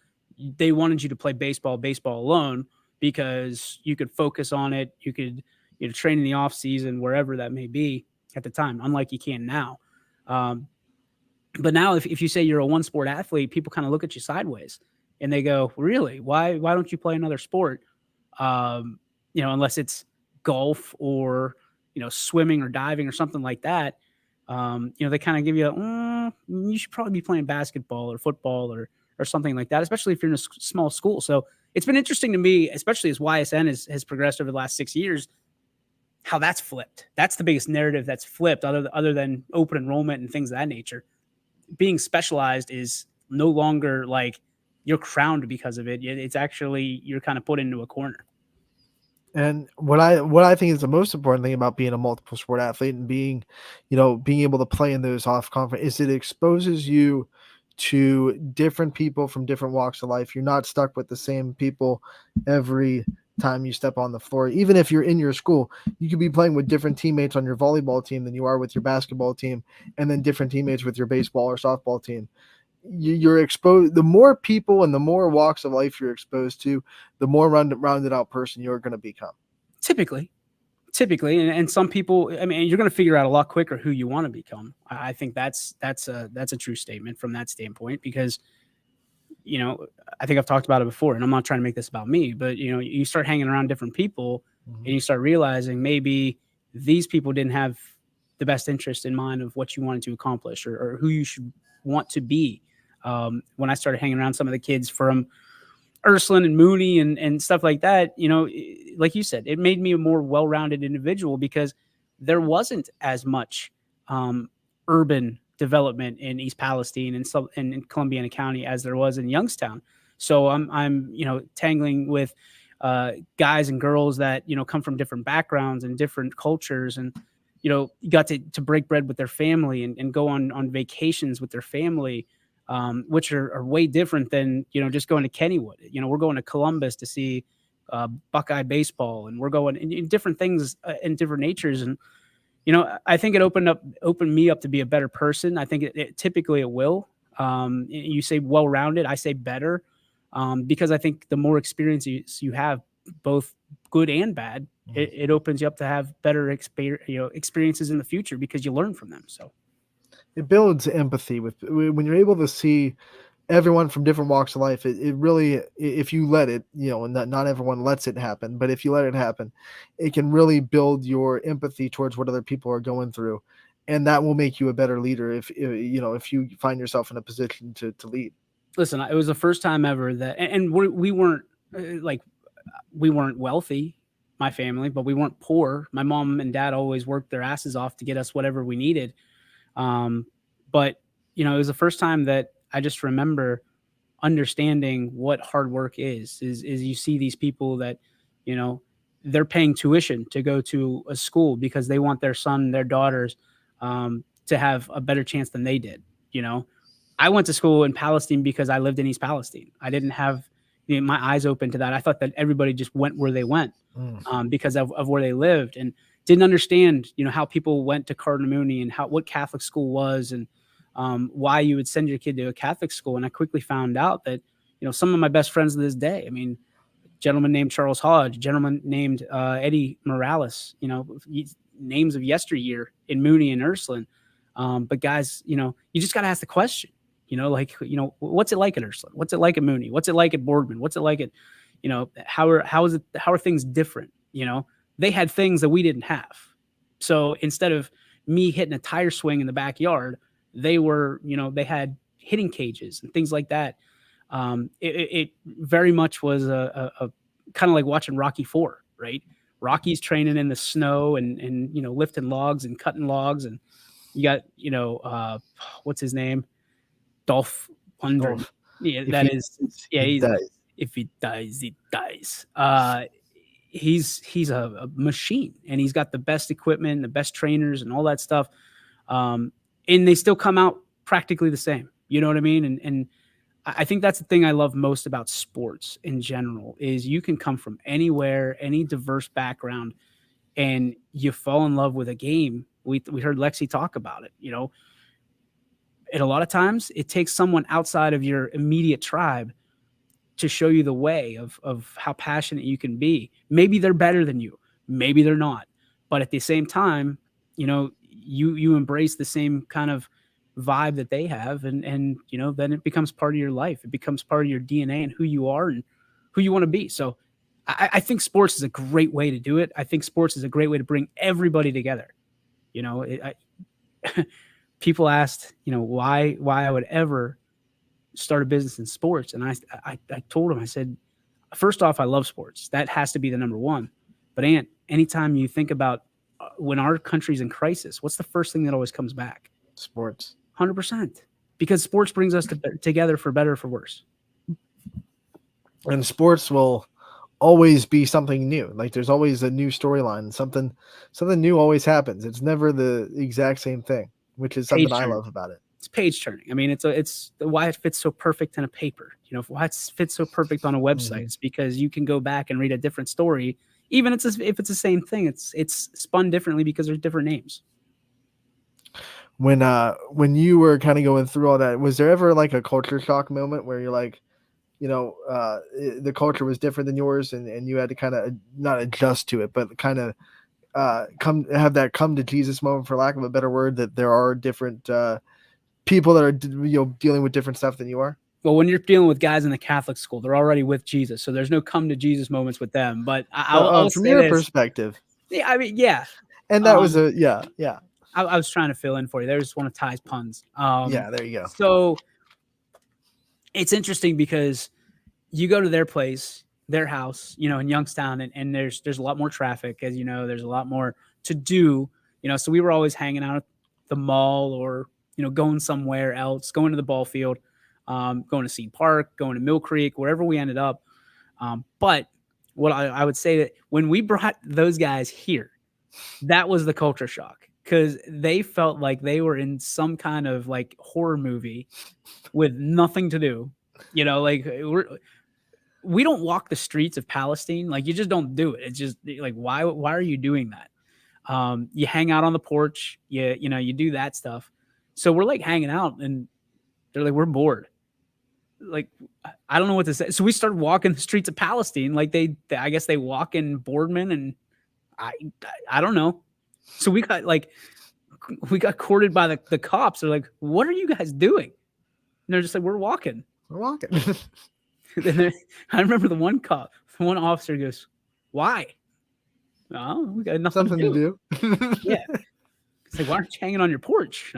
they wanted you to play baseball alone because you could focus on it. You could, train in the off season, wherever that may be at the time, unlike you can now. But now if you say you're a one sport athlete, people kind of look at you sideways and they go, really, why don't you play another sport? Unless it's golf or, swimming or diving or something like that. They kind of give you you should probably be playing basketball or football or something like that, especially if you're in a small school. So it's been interesting to me, especially as YSN has progressed over the last 6 years, how that's flipped. That's the biggest narrative that's flipped other than open enrollment and things of that nature. Being specialized is no longer like you're crowned because of it. It's actually, you're kind of put into a corner. And what I think is the most important thing about being a multiple sport athlete and being able to play in those off conference is it exposes you to different people from different walks of life. You're not stuck with the same people every time you step on the floor. Even if you're in your school, you could be playing with different teammates on your volleyball team than you are with your basketball team, and then different teammates with your baseball or softball team. You're exposed. The more people and the more walks of life you're exposed to, the more rounded out person you're going to become. Typically, and some people, I mean, you're going to figure out a lot quicker who you want to become. I think that's a true statement from that standpoint, because I think I've talked about it before, and I'm not trying to make this about me, but you start hanging around different people, and you start realizing maybe these people didn't have the best interest in mind of what you wanted to accomplish or who you should want to be. When I started hanging around some of the kids from Ursuline and Mooney and stuff like that, like you said, it made me a more well-rounded individual because there wasn't as much urban development in East Palestine and in Columbiana County as there was in Youngstown. So I'm tangling with guys and girls that come from different backgrounds and different cultures, and you got to break bread with their family and go on vacations with their family, which are way different than just going to Kennywood. We're going to Columbus to see Buckeye baseball, and we're going in different things in different natures. And I think it opened me up to be a better person. I think typically it will. You say well-rounded, I say better, because I think the more experience you have, both good and bad, it opens you up to have better experiences in the future because you learn from them. So it builds empathy when you're able to see everyone from different walks of life. It really, if you let it, and not everyone lets it happen, but if you let it happen, it can really build your empathy towards what other people are going through. And that will make you a better leader if you find yourself in a position to lead. Listen, it was the first time ever that, and we weren't wealthy. my family, but we weren't poor. My mom and dad always worked their asses off to get us whatever we needed. But it was the first time that I just remember understanding what hard work is you see these people that, they're paying tuition to go to a school because they want their son, their daughters, to have a better chance than they did. I went to school in Palestine because I lived in East Palestine. I didn't have my eyes open to that. I thought that everybody just went where they went because of where they lived, and didn't understand, how people went to Cardinal Mooney and what Catholic school was, and why you would send your kid to a Catholic school. And I quickly found out that, some of my best friends to this day, gentleman named Charles Hodge, gentleman named Eddie Morales, names of yesteryear in Mooney and Ursuline. But guys, you just got to ask the question, what's it like at Ursuline? What's it like at Mooney? What's it like at Boardman? What's it like at, how are things different? They had things that we didn't have. So instead of me hitting a tire swing in the backyard, they were, they had hitting cages and things like that. It very much was a kind of like watching Rocky IV, right? Rocky's training in the snow and lifting logs and cutting logs, and you got what's his name, Dolph Lundgren. Yeah, if he dies, he dies. He's a machine, and he's got the best equipment, the best trainers, and all that stuff. And they still come out practically the same. You know what I mean? And I think that's the thing I love most about sports in general is you can come from anywhere, any diverse background, and you fall in love with a game. We heard Lexi talk about it, and a lot of times it takes someone outside of your immediate tribe to show you the way of how passionate you can be. Maybe they're better than you, maybe they're not, but at the same time, you embrace the same kind of vibe that they have, and then it becomes part of your life. It becomes part of your DNA and who you are and who you want to be. So I think sports is a great way to do it. I think sports is a great way to bring everybody together. People asked, why I would ever start a business in sports. And I told them, I said, first off, I love sports. That has to be the number one. But Ant, anytime you think about when our country's in crisis, what's the first thing that always comes back? Sports. 100%. Because sports brings us together for better or for worse. And sports will always be something new. Like there's always a new storyline. Something new always happens. It's never the exact same thing, which is something I love about it. It's page turning. It's why it fits so perfect in a paper. Why it fits so perfect on a website. It's because you can go back and read a different story, even if it's the same thing. It's spun differently because there's different names. When you were kind of going through all that, was there ever like a culture shock moment where you're like, the culture was different than yours, and you had to kind of not adjust to it, but kind of come to Jesus moment, for lack of a better word, that there are different people that are dealing with different stuff than you are? Well, when you're dealing with guys in the Catholic school, they're already with Jesus, so there's no come to Jesus moments with them. But I'll from your perspective, yeah. And that was yeah. I was trying to fill in for you. There's one of Ty's puns. Yeah, there you go. So it's interesting because you go to their place, their house, in Youngstown, and there's a lot more traffic, as you know, there's a lot more to do, so we were always hanging out at the mall or, going somewhere else, going to the ball field, going to Seed Park, going to Mill Creek, wherever we ended up. But what I would say that when we brought those guys here, that was the culture shock, because they felt like they were in some kind of like horror movie with nothing to do. We don't walk the streets of Palestine. Like, you just don't do it. It's just like, why are you doing that? You hang out on the porch, you do that stuff. So we're like hanging out, and they're like, we're bored. Like, I don't know what to say. So we started walking the streets of Palestine. Like I guess they walk in Boardman, and I don't know. So we got courted by the cops. They're like, what are you guys doing? And they're just like, we're walking. I remember the one officer goes, why? Oh, we got nothing to do. Yeah. It's like, why aren't you hanging on your porch?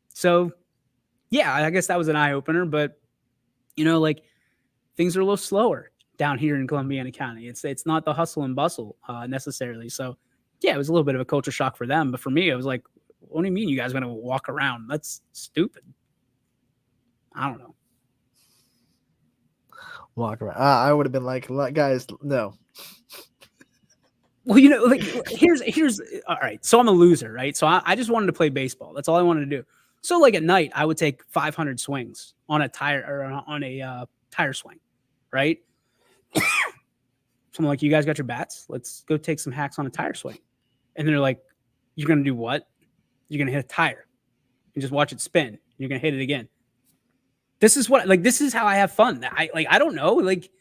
So yeah, I guess that was an eye opener, but things are a little slower. down here in Columbiana County. It's not the hustle and bustle necessarily. So yeah, it was a little bit of a culture shock for them. But for me, it was like, what do you mean you guys are going to walk around? That's stupid. I don't know. Walk around. I would have been like, guys, no. Well, you know, like here's all right. So I'm a loser, right? So I just wanted to play baseball. That's all I wanted to do. So like at night, I would take 500 swings on a tire swing, right? So I'm like, you guys got your bats? Let's go take some hacks on a tire swing. And they're like, you're gonna do what? You're gonna hit a tire and just watch it spin. You're gonna hit it again. This is how I have fun. I don't know. Like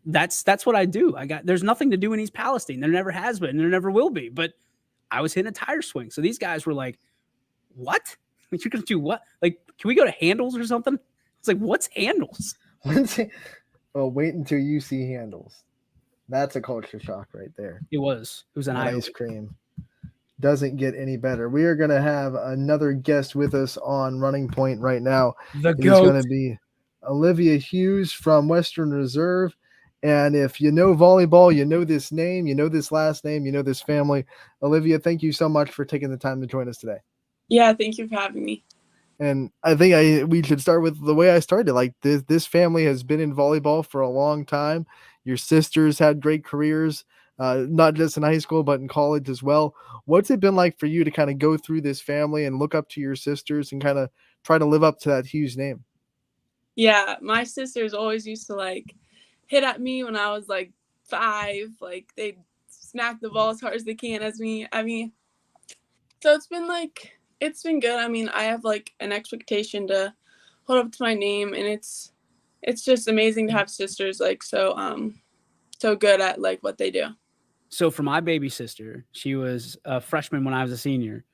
that's what I do. There's nothing to do in East Palestine. There never has been, and there never will be. But I was hitting a tire swing. So these guys were like, what? Like, you're gonna do what? Like, can we go to Handles or something? It's like, what's Handles? Well, wait until you see Handles. That's a culture shock right there. It was an ice cream. Doesn't get any better. We are going to have another guest with us on Running Point right now. The It's going to be Olivia Hughes from Western Reserve. And if you know volleyball, you know this name, you know this last name, you know this family. Olivia, thank you so much for taking the time to join us today. Yeah, thank you for having me. And I think we should start with the way I started. Like this family has been in volleyball for a long time. Your sisters had great careers, not just in high school, but in college as well. What's it been like for you to kind of go through this family and look up to your sisters and kind of try to live up to that Hughes name? Yeah, my sisters always used to like hit at me when I was like 5. Like they'd smack the ball as hard as they can as me. I mean, so it's been good. I mean, I have like an expectation to hold up to my name, and it's just amazing to have sisters like so good at like what they do. So for my baby sister, she was a freshman when I was a senior.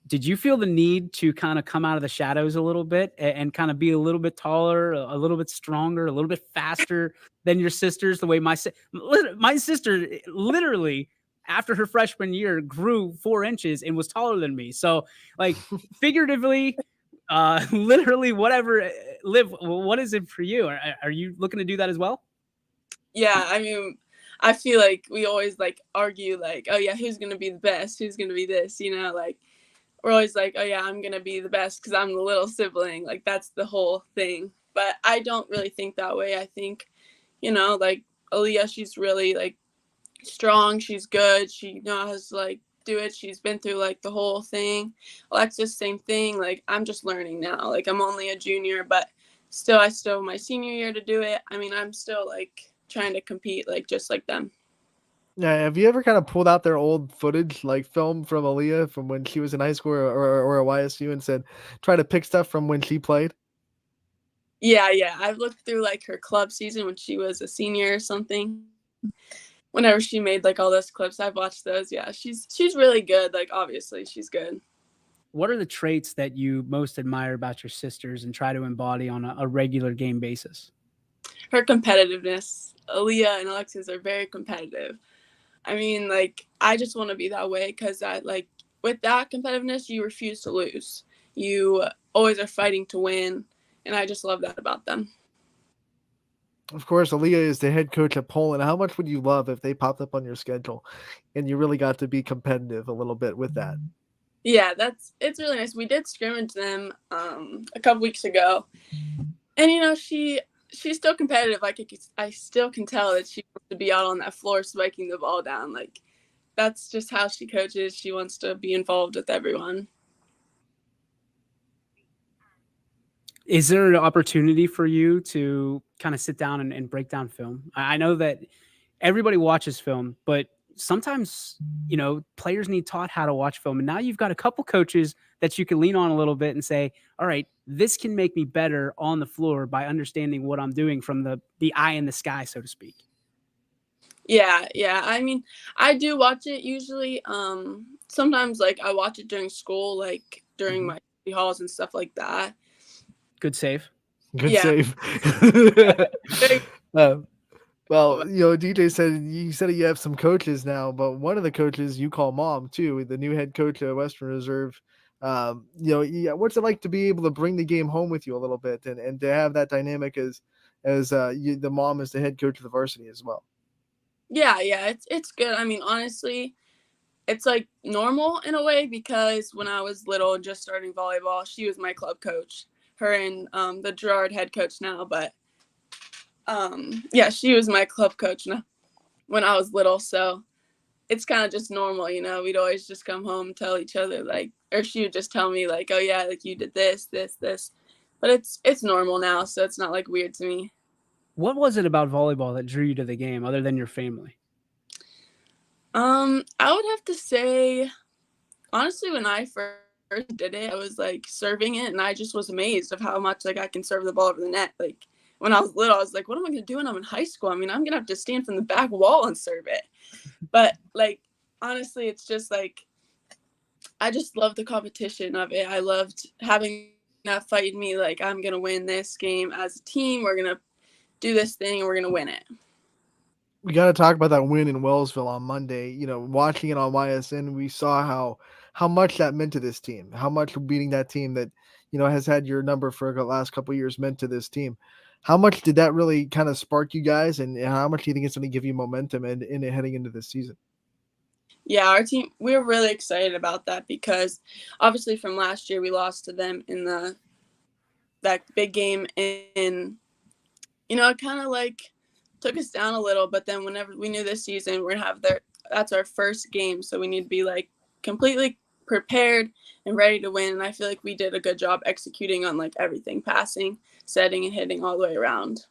Did you feel the need to kind of come out of the shadows a little bit and kind of be a little bit taller, a little bit stronger, a little bit faster than your sisters? The way my sister literally after her freshman year grew 4 inches and was taller than me. So like figuratively, literally whatever, Liv, what is it for you? Are you looking to do that as well? Yeah, I mean, I feel like we always like argue like, oh yeah, who's gonna be the best? Who's gonna be this? You know, like we're always like, oh yeah, I'm gonna be the best because I'm the little sibling. Like that's the whole thing. But I don't really think that way. I think, you know, like Aaliyah, she's really like strong. She's good. She knows to like do it. She's been through like the whole thing. Alexis, same thing. Like I'm just learning now. Like I'm only a junior, but I still have my senior year to do it. I mean, I'm still like trying to compete like just like them. Yeah, have you ever kind of pulled out their old footage, like film from Aaliyah from when she was in high school or at YSU and said, try to pick stuff from when she played? Yeah. I've looked through like her club season when she was a senior or something. Whenever she made like all those clips, I've watched those. Yeah, she's really good. Like obviously she's good. What are the traits that you most admire about your sisters and try to embody on a regular game basis? Her competitiveness. Aaliyah and Alexis are very competitive. I mean, like, I just want to be that way because with that competitiveness, you refuse to lose. You always are fighting to win, and I just love that about them. Of course, Aaliyah is the head coach at Poland. How much would you love if they popped up on your schedule and you really got to be competitive a little bit with that? Yeah, it's really nice. We did scrimmage them a couple weeks ago, and you know she's still competitive. I still can tell that she wants to be out on that floor spiking the ball down. Like that's just how she coaches. She wants to be involved with everyone. Is there an opportunity for you to kind of sit down and break down film? I know that everybody watches film, but sometimes, you know, players need taught how to watch film. And now you've got a couple coaches that you can lean on a little bit and say, all right, this can make me better on the floor by understanding what I'm doing from the eye in the sky, so to speak. Yeah. I mean, I do watch it usually. Sometimes like I watch it during school, like during my study halls and stuff like that. Good save. Good save. Well, you know, DJ said you have some coaches now, but one of the coaches you call mom too, the new head coach at Western Reserve. You know, what's it like to be able to bring the game home with you a little bit and to have that dynamic as as the mom is the head coach of the varsity as well. Yeah, it's good. I mean, honestly, it's like normal in a way because when I was little, just starting volleyball, she was my club coach. Her and the Girard head coach now, but yeah, she was my club coach when I was little. So it's kind of just normal, you know. We'd always just come home and tell each other, like, or she would just tell me, like, oh yeah, like you did this. But it's normal now, so it's not like weird to me. What was it about volleyball that drew you to the game, other than your family? I would have to say, honestly, when I first did it, I was like serving it, and I just was amazed of how much like I can serve the ball over the net. Like when I was little, I was like, what am I gonna do when I'm in high school? I mean, I'm gonna have to stand from the back wall and serve it. But like honestly, it's just like I just love the competition of it. I loved having that fight in me, like I'm gonna win this game as a team. We're gonna do this thing, and we're gonna win it. We got to talk about that win in Wellsville on Monday. You know, watching it on YSN, we saw how much that meant to this team, how much beating that team that, you know, has had your number for the last couple of years meant to this team. How much did that really kind of spark you guys, and how much do you think it's going to give you momentum and in it heading into this season? Yeah, our team, we're really excited about that because obviously from last year we lost to them in that big game, and you know, it kind of like took us down a little, but then whenever we knew this season we're gonna have that's our first game, so we need to be like completely prepared and ready to win. And I feel like we did a good job executing on like everything, passing, setting, and hitting all the way around.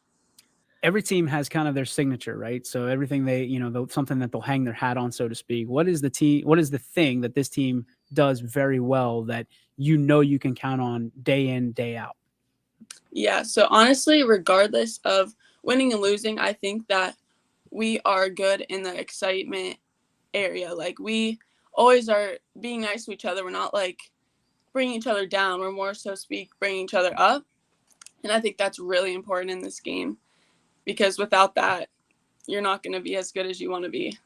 Every team has kind of their signature, right? So everything they, you know, something that they'll hang their hat on, so to speak. What is the thing that this team does very well that you know you can count on day in, day out? Yeah, so honestly, regardless of winning and losing, I think that we are good in the excitement area. Like we always are being nice to each other. We're not like bringing each other down. We're more so bringing each other up. And I think that's really important in this game because without that, you're not going to be as good as you want to be.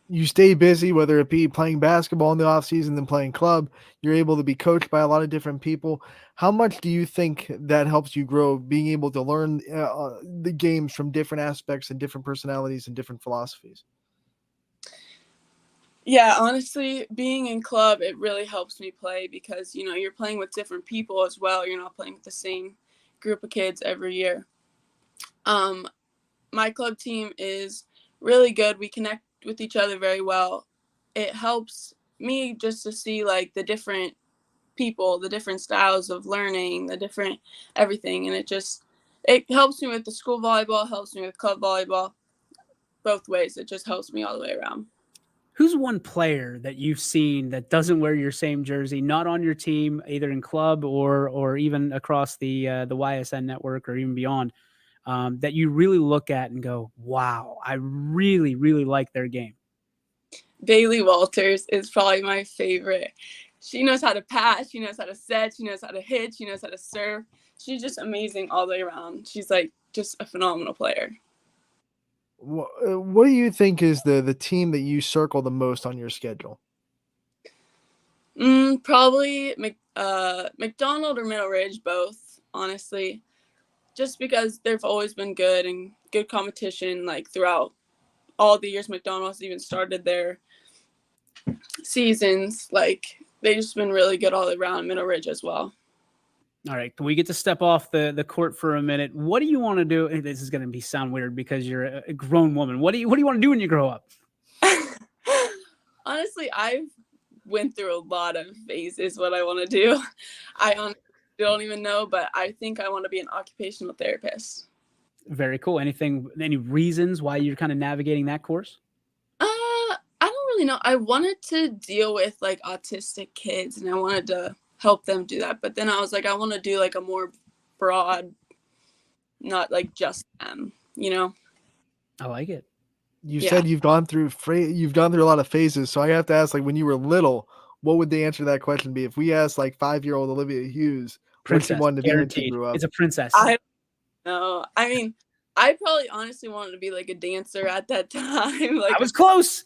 You stay busy, whether it be playing basketball in the off season than playing club. You're able to be coached by a lot of different people. How much do you think that helps you grow, being able to learn the games from different aspects and different personalities and different philosophies? Yeah, honestly, being in club, it really helps me play because, you know, you're playing with different people as well. You're not playing with the same group of kids every year. My club team is really good. We connect with each other very well. It helps me just to see like the different people, the different styles of learning, the different everything. And it helps me with the school volleyball, helps me with club volleyball, both ways. It just helps me all the way around. Who's one player that you've seen that doesn't wear your same jersey, not on your team, either in club or even across the YSN network or even beyond, that you really look at and go, wow, I really, really like their game? Bailey Walters is probably my favorite. She knows how to pass. She knows how to set. She knows how to hit. She knows how to serve. She's just amazing all the way around. She's like just a phenomenal player. What do you think is the team that you circle the most on your schedule? Probably McDonald or Middle Ridge, both, honestly. Just because they've always been good and good competition, like throughout all the years McDonald's even started their seasons. Like they've just been really good all around. Middle Ridge as well. All right, can we get to step off the court for a minute? What do you want to do? This is going to sound weird because you're a grown woman. What do you want to do when you grow up? Honestly, I've went through a lot of phases what I want to do. I honestly don't even know, but I think I want to be an occupational therapist. Very cool. Any reasons why you're kind of navigating that course? I don't really know. I wanted to deal with like autistic kids and I wanted to help them do that. But then I was like, I want to do like a more broad, not like just them, you know? I like it. You said you've gone through a lot of phases. So I have to ask, like when you were little, what would the answer to that question be? If we asked like 5-year-old Olivia Hughes, princess, what she wanted to be when she guaranteed. grew up. It's a princess. I don't know. I mean, I probably honestly wanted to be like a dancer at that time. Like I was close.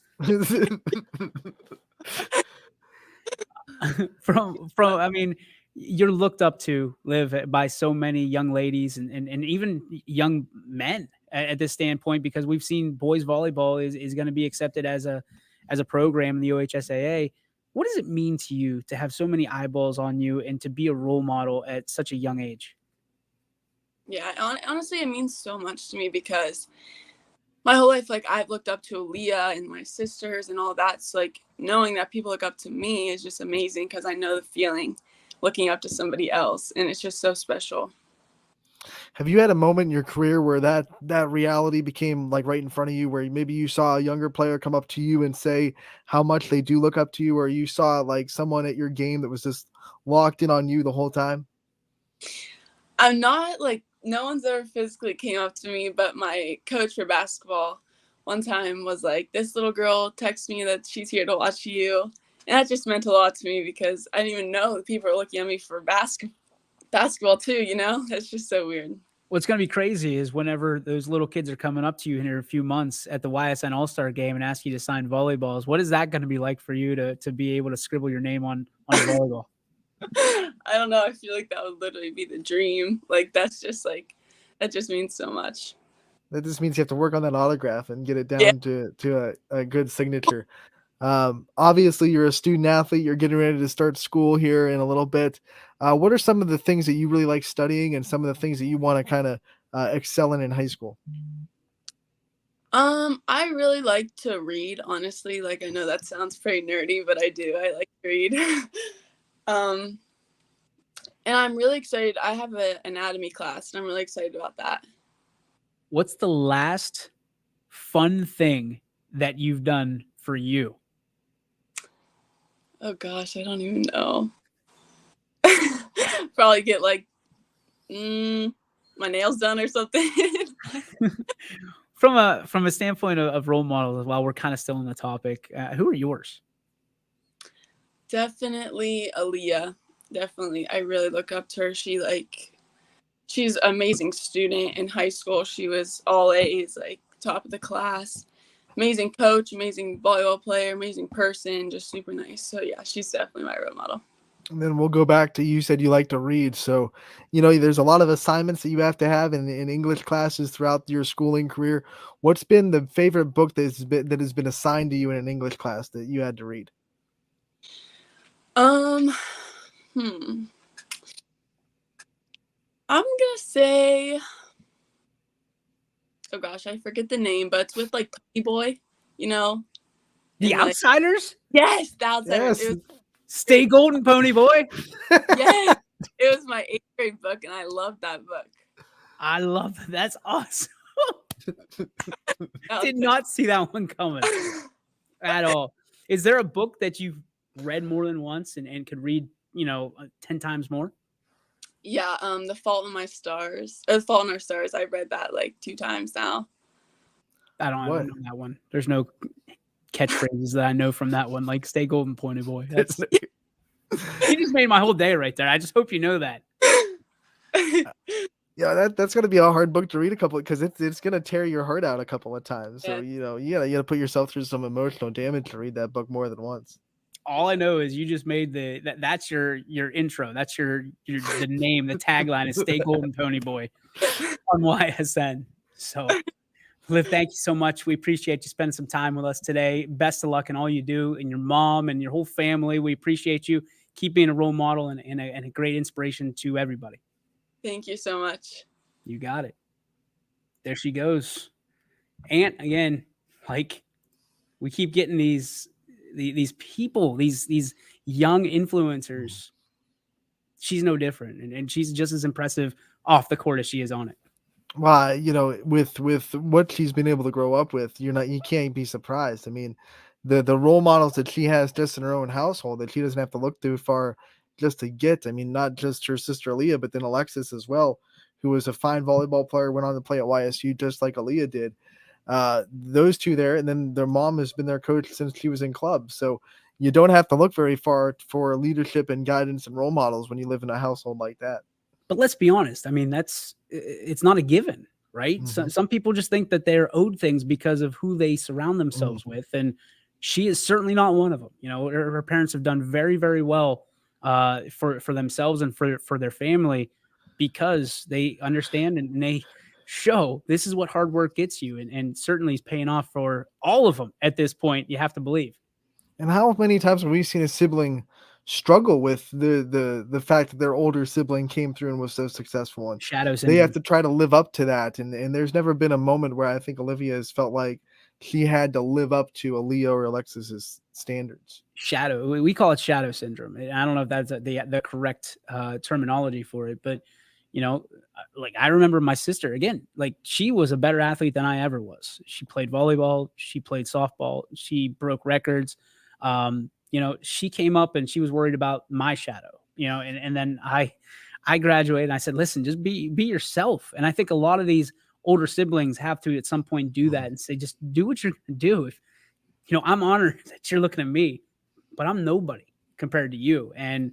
from I mean, you're looked up to, Liv, by so many young ladies and even young men at this standpoint, because we've seen boys volleyball is going to be accepted as a program in the OHSAA. What does it mean to you to have so many eyeballs on you and to be a role model at such a young age? Yeah, honestly, it means so much to me because my whole life, like, I've looked up to Aaliyah and my sisters and all that. So, like, knowing that people look up to me is just amazing because I know the feeling looking up to somebody else, and it's just so special. Have you had a moment in your career where that reality became like right in front of you, where maybe you saw a younger player come up to you and say how much they do look up to you, or you saw like someone at your game that was just locked in on you the whole time? I'm not like, no one's ever physically came up to me, but my coach for basketball one time was like, this little girl texted me that she's here to watch you. And that just meant a lot to me because I didn't even know that people are looking at me for basketball too, you know? That's just so weird. What's going to be crazy is whenever those little kids are coming up to you in a few months at the YSN All-Star game and ask you to sign volleyballs, what is that going to be like for you to be able to scribble your name on a volleyball? I don't know. I feel like that would literally be the dream. Like, that's just like, that just means so much. That just means you have to work on that autograph and get it down to a good signature. Obviously, you're a student athlete. You're getting ready to start school here in a little bit. What are some of the things that you really like studying and some of the things that you want to kind of excel in high school? I really like to read, honestly. Like, I know that sounds pretty nerdy, but I do. I like to read. And I'm really excited. I have an anatomy class, and I'm really excited about that. What's the last fun thing that you've done for you? Oh gosh, I don't even know. Probably get like my nails done or something. From a standpoint of role models, while we're kind of still on the topic, who are yours? Definitely Aaliyah. Definitely. I really look up to her. She's an amazing student in high school. She was all A's, like top of the class. Amazing coach, amazing volleyball player, amazing person, just super nice. So yeah, she's definitely my role model. And then we'll go back to, you said you like to read. So, there's a lot of assignments that you have to have in English classes throughout your schooling career. What's been the favorite book that has been assigned to you in an English class that you had to read? I'm gonna say, oh gosh, I forget the name, but it's with like Pony Boy, The Outsiders? Yes, The Outsiders. Yes. Stay golden, Pony Boy. Yes, it was my 8th grade book, and I loved that book. I love that. That's awesome. Did not see that one coming at all. Is there a book that you've read more than once and could read, 10 times more? Yeah, The Fault in My Stars. The Fault in Our Stars. I read that like 2 times now. I don't know that one. There's no catchphrases that I know from that one, like "Stay golden, Pony Boy." That's you just made my whole day right there. I just hope you know that. Yeah, that's gonna be a hard book to read because it's gonna tear your heart out a couple of times. So you gotta put yourself through some emotional damage to read that book more than once. All I know is you just made that's your intro. That's your the name, the tagline is "Stay golden, Pony Boy" on YSN. So, Liv, thank you so much. We appreciate you spending some time with us today. Best of luck in all you do, and your mom and your whole family. We appreciate you. Keep being a role model and a great inspiration to everybody. Thank you so much. You got it. There she goes. And again, like, we keep getting these people, these young influencers. She's no different, and she's just as impressive off the court as she is on it. Well, with what she's been able to grow up with, you can't be surprised. I mean, the role models that she has just in her own household that she doesn't have to look too far just to get. I mean, not just her sister Aaliyah, but then Alexis as well, who was a fine volleyball player, went on to play at YSU just like Aaliyah did. Those two there, and then their mom has been their coach since she was in club. So you don't have to look very far for leadership and guidance and role models when you live in a household like that. But let's be honest. I mean, it's not a given, right? Mm-hmm. So, some people just think that they're owed things because of who they surround themselves with. And she is certainly not one of them. Her parents have done very, very well for themselves and for their family, because they understand and they show this is what hard work gets you, and certainly is paying off for all of them at this point. You have to believe. And how many times have we seen a sibling struggle with the fact that their older sibling came through and was so successful, and Shadow they have syndrome. to try to live up to that. And there's never been a moment where I think Olivia has felt like she had to live up to a Leo or Alexis's standards. Shadow, we call it shadow syndrome. I don't know if that's the correct terminology for it, but like I remember my sister, again, like she was a better athlete than I ever was. She played volleyball, she played softball, she broke records. She came up and she was worried about my shadow, and then I graduated and I said, listen, just be yourself. And I think a lot of these older siblings have to at some point do that and say, just do what you're going to do. If I'm honored that you're looking at me, but I'm nobody compared to you. And,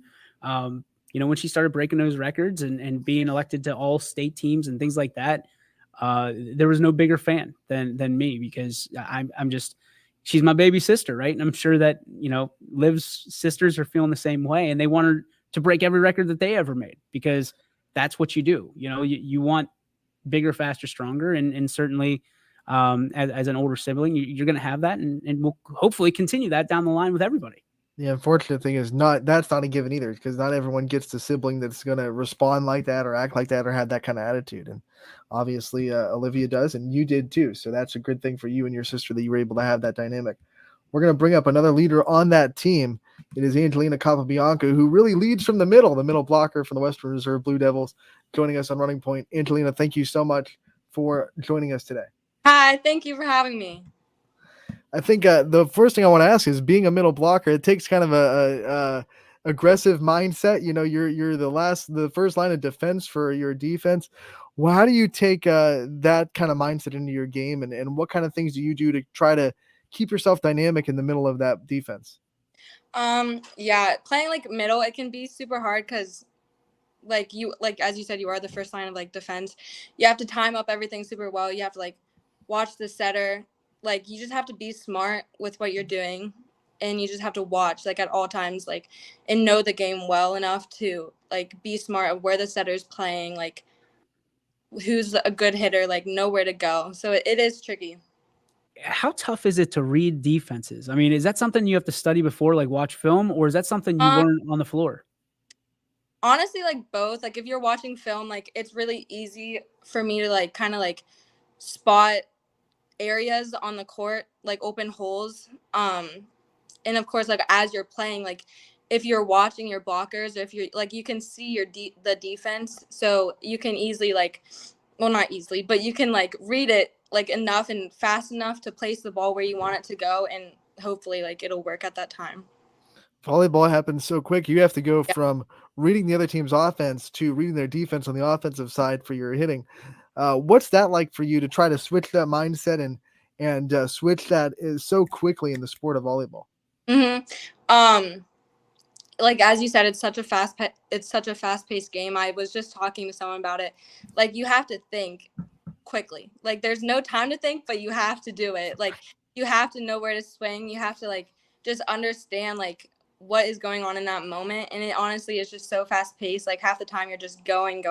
when she started breaking those records and being elected to all state teams and things like that, there was no bigger fan than me, because I'm just, she's my baby sister. Right. And I'm sure that, Liv's sisters are feeling the same way, and they want her to break every record that they ever made, because that's what you do. You want bigger, faster, stronger. And certainly, as an older sibling, you're going to have that, and we'll hopefully continue that down the line with everybody. The unfortunate thing is that's not a given either, because not everyone gets the sibling that's going to respond like that or act like that or have that kind of attitude. And obviously Olivia does, and you did too. So that's a good thing for you and your sister that you were able to have that dynamic. We're going to bring up another leader on that team. It is Angelina Capabianco, who really leads from the middle blocker for the Western Reserve Blue Devils, joining us on Running Point. Angelina, thank you so much for joining us today. Hi, thank you for having me. I think the first thing I want to ask is, being a middle blocker, it takes kind of a aggressive mindset. You're the first line of defense for your defense. Well, how do you take that kind of mindset into your game, and what kind of things do you do to try to keep yourself dynamic in the middle of that defense? Yeah, playing like middle, it can be super hard because as you said, you are the first line of like defense. You have to time up everything super well. You have to like watch the setter. Like, you just have to be smart with what you're doing, and you just have to watch like at all times, like, and know the game well enough to like be smart of where the setter's playing, like who's a good hitter, like know where to go. So it is tricky. How tough is it to read defenses? I mean, is that something you have to study before, like watch film, or is that something you learn on the floor? Honestly, like both. Like if you're watching film, like it's really easy for me to like kind of like spot areas on the court, like open holes. And of course, like as you're playing, like if you're watching your blockers, or if you're like, you can see the defense, so you can easily like, well, not easily, but you can like read it like enough and fast enough to place the ball where you want it to go, and hopefully like it'll work at that time. Volleyball happens so quick. You have to go from reading the other team's offense to reading their defense on the offensive side for your hitting. What's that like for you to try to switch that mindset and switch that so quickly in the sport of volleyball? Mm-hmm. Like as you said, it's such a fast-paced game. I was just talking to someone about it. Like you have to think quickly. Like there's no time to think, but you have to do it. Like you have to know where to swing. You have to like just understand like what is going on in that moment. And it honestly is just so fast-paced. Like half the time you're just going.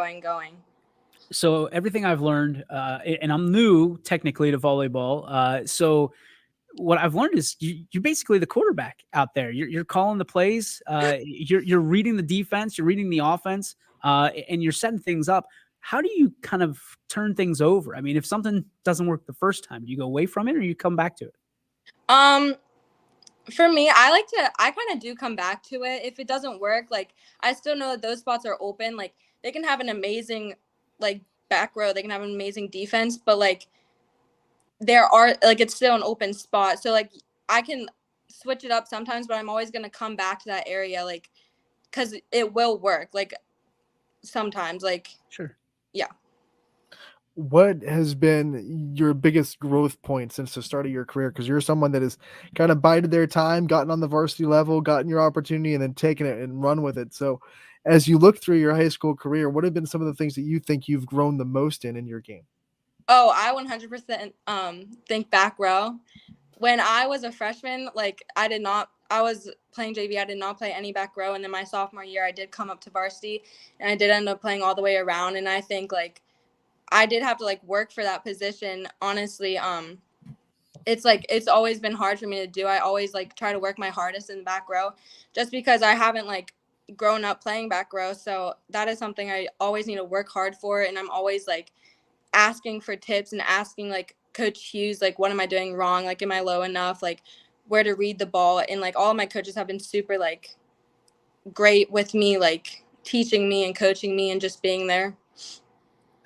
So everything I've learned, and I'm new technically to volleyball. So what I've learned is you're basically the quarterback out there. You're calling the plays. You're reading the defense. You're reading the offense, and you're setting things up. How do you kind of turn things over? I mean, if something doesn't work the first time, do you go away from it, or you come back to it? For me, I kind of do come back to it. If it doesn't work, like I still know that those spots are open. Like they can have an amazing like back row, they can have an amazing defense, but like there are like it's still an open spot. So like I can switch it up sometimes, but I'm always going to come back to that area, like because it will work like sometimes, like sure. Yeah. What has been your biggest growth point since the start of your career? Because you're someone that has kind of bided their time, gotten on the varsity level, gotten your opportunity, and then taken it and run with it. So as you look through your high school career, what have been some of the things that you think you've grown the most in your game? Oh, I 100% think back row. when I was a freshman, like I was playing JV. I did not play any back row. And then my sophomore year, I did come up to varsity and I did end up playing all the way around. And I think like I did have to like work for that position. Honestly, it's like it's always been hard for me to do. I always like try to work my hardest in the back row just because I haven't like grown up playing back row. So that is something I always need to work hard for. And I'm always like asking for tips and asking like Coach Hughes, like, what am I doing wrong? Like, am I low enough? Like, where to read the ball? And like all of my coaches have been super like great with me, like teaching me and coaching me and just being there.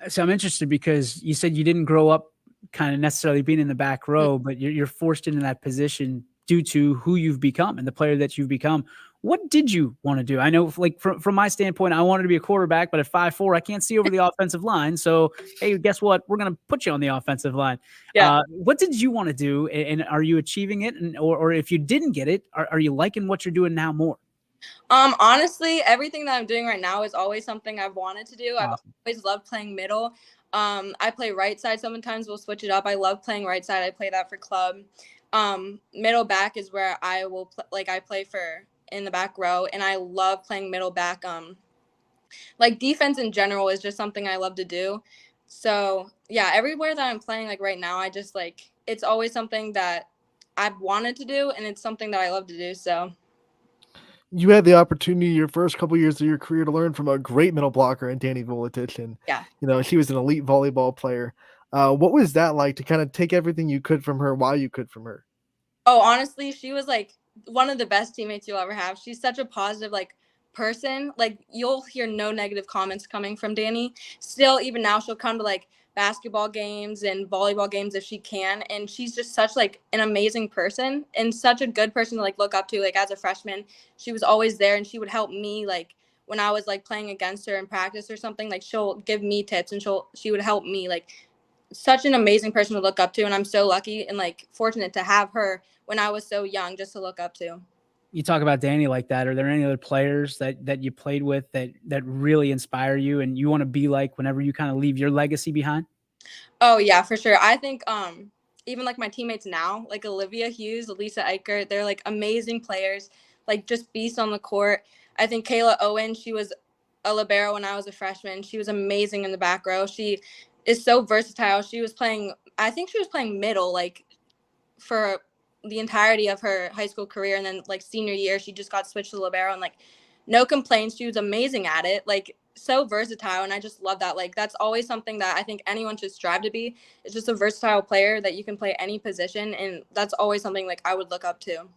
So I'm interested because you said you didn't grow up kind of necessarily being in the back row, but you're forced into that position due to who you've become and the player that you've become. What did you want to do? I know, like from my standpoint, I wanted to be a quarterback, but at 5'4", I can't see over the offensive line. So, hey, guess what? We're going to put you on the offensive line. Yeah. What did you want to do, and are you achieving it? And or if you didn't get it, are you liking what you're doing now more? Honestly, everything that I'm doing right now is always something I've wanted to do. I've always loved playing middle. I play right side. Sometimes we'll switch it up. I love playing right side. I play that for club. Middle back is where I will I play for in the back row, and I love playing middle back. Like defense in general is just something I love to do. So yeah, everywhere that I'm playing like right now, I just like it's always something that I've wanted to do, and it's something that I love to do. So. You had the opportunity your first couple years of your career to learn from a great middle blocker in Danny Voletich, and Yeah. she was an elite volleyball player. What was that like to kind of take everything you could from her while you could from her? Oh, honestly, she was like one of the best teammates you'll ever have. She's such a positive like person. Like you'll hear no negative comments coming from Danny. Still, even now, she'll come to like basketball games and volleyball games if she can. And she's just such like an amazing person and such a good person to like look up to. Like as a freshman, she was always there and she would help me like when I was like playing against her in practice or something. Like she'll give me tips and she would help me. Like such an amazing person to look up to, and I'm so lucky and like fortunate to have her when I was so young just to look up to. You talk about Danny like that. Are there any other players that you played with that really inspire you and you want to be like whenever you kind of leave your legacy behind? Oh yeah, for sure. I think even like my teammates now, like Olivia Hughes, Lisa Eichert, they're like amazing players, like just beasts on the court. I think Kayla Owen, she was a libero when I was a freshman. She was amazing in the back row. She is so versatile. I think she was playing middle like for the entirety of her high school career, and then like senior year she just got switched to libero and like no complaints. She was amazing at it, like so versatile, and I just love that. Like that's always something that I think anyone should strive to be. It's just a versatile player that you can play any position, and that's always something like I would look up to.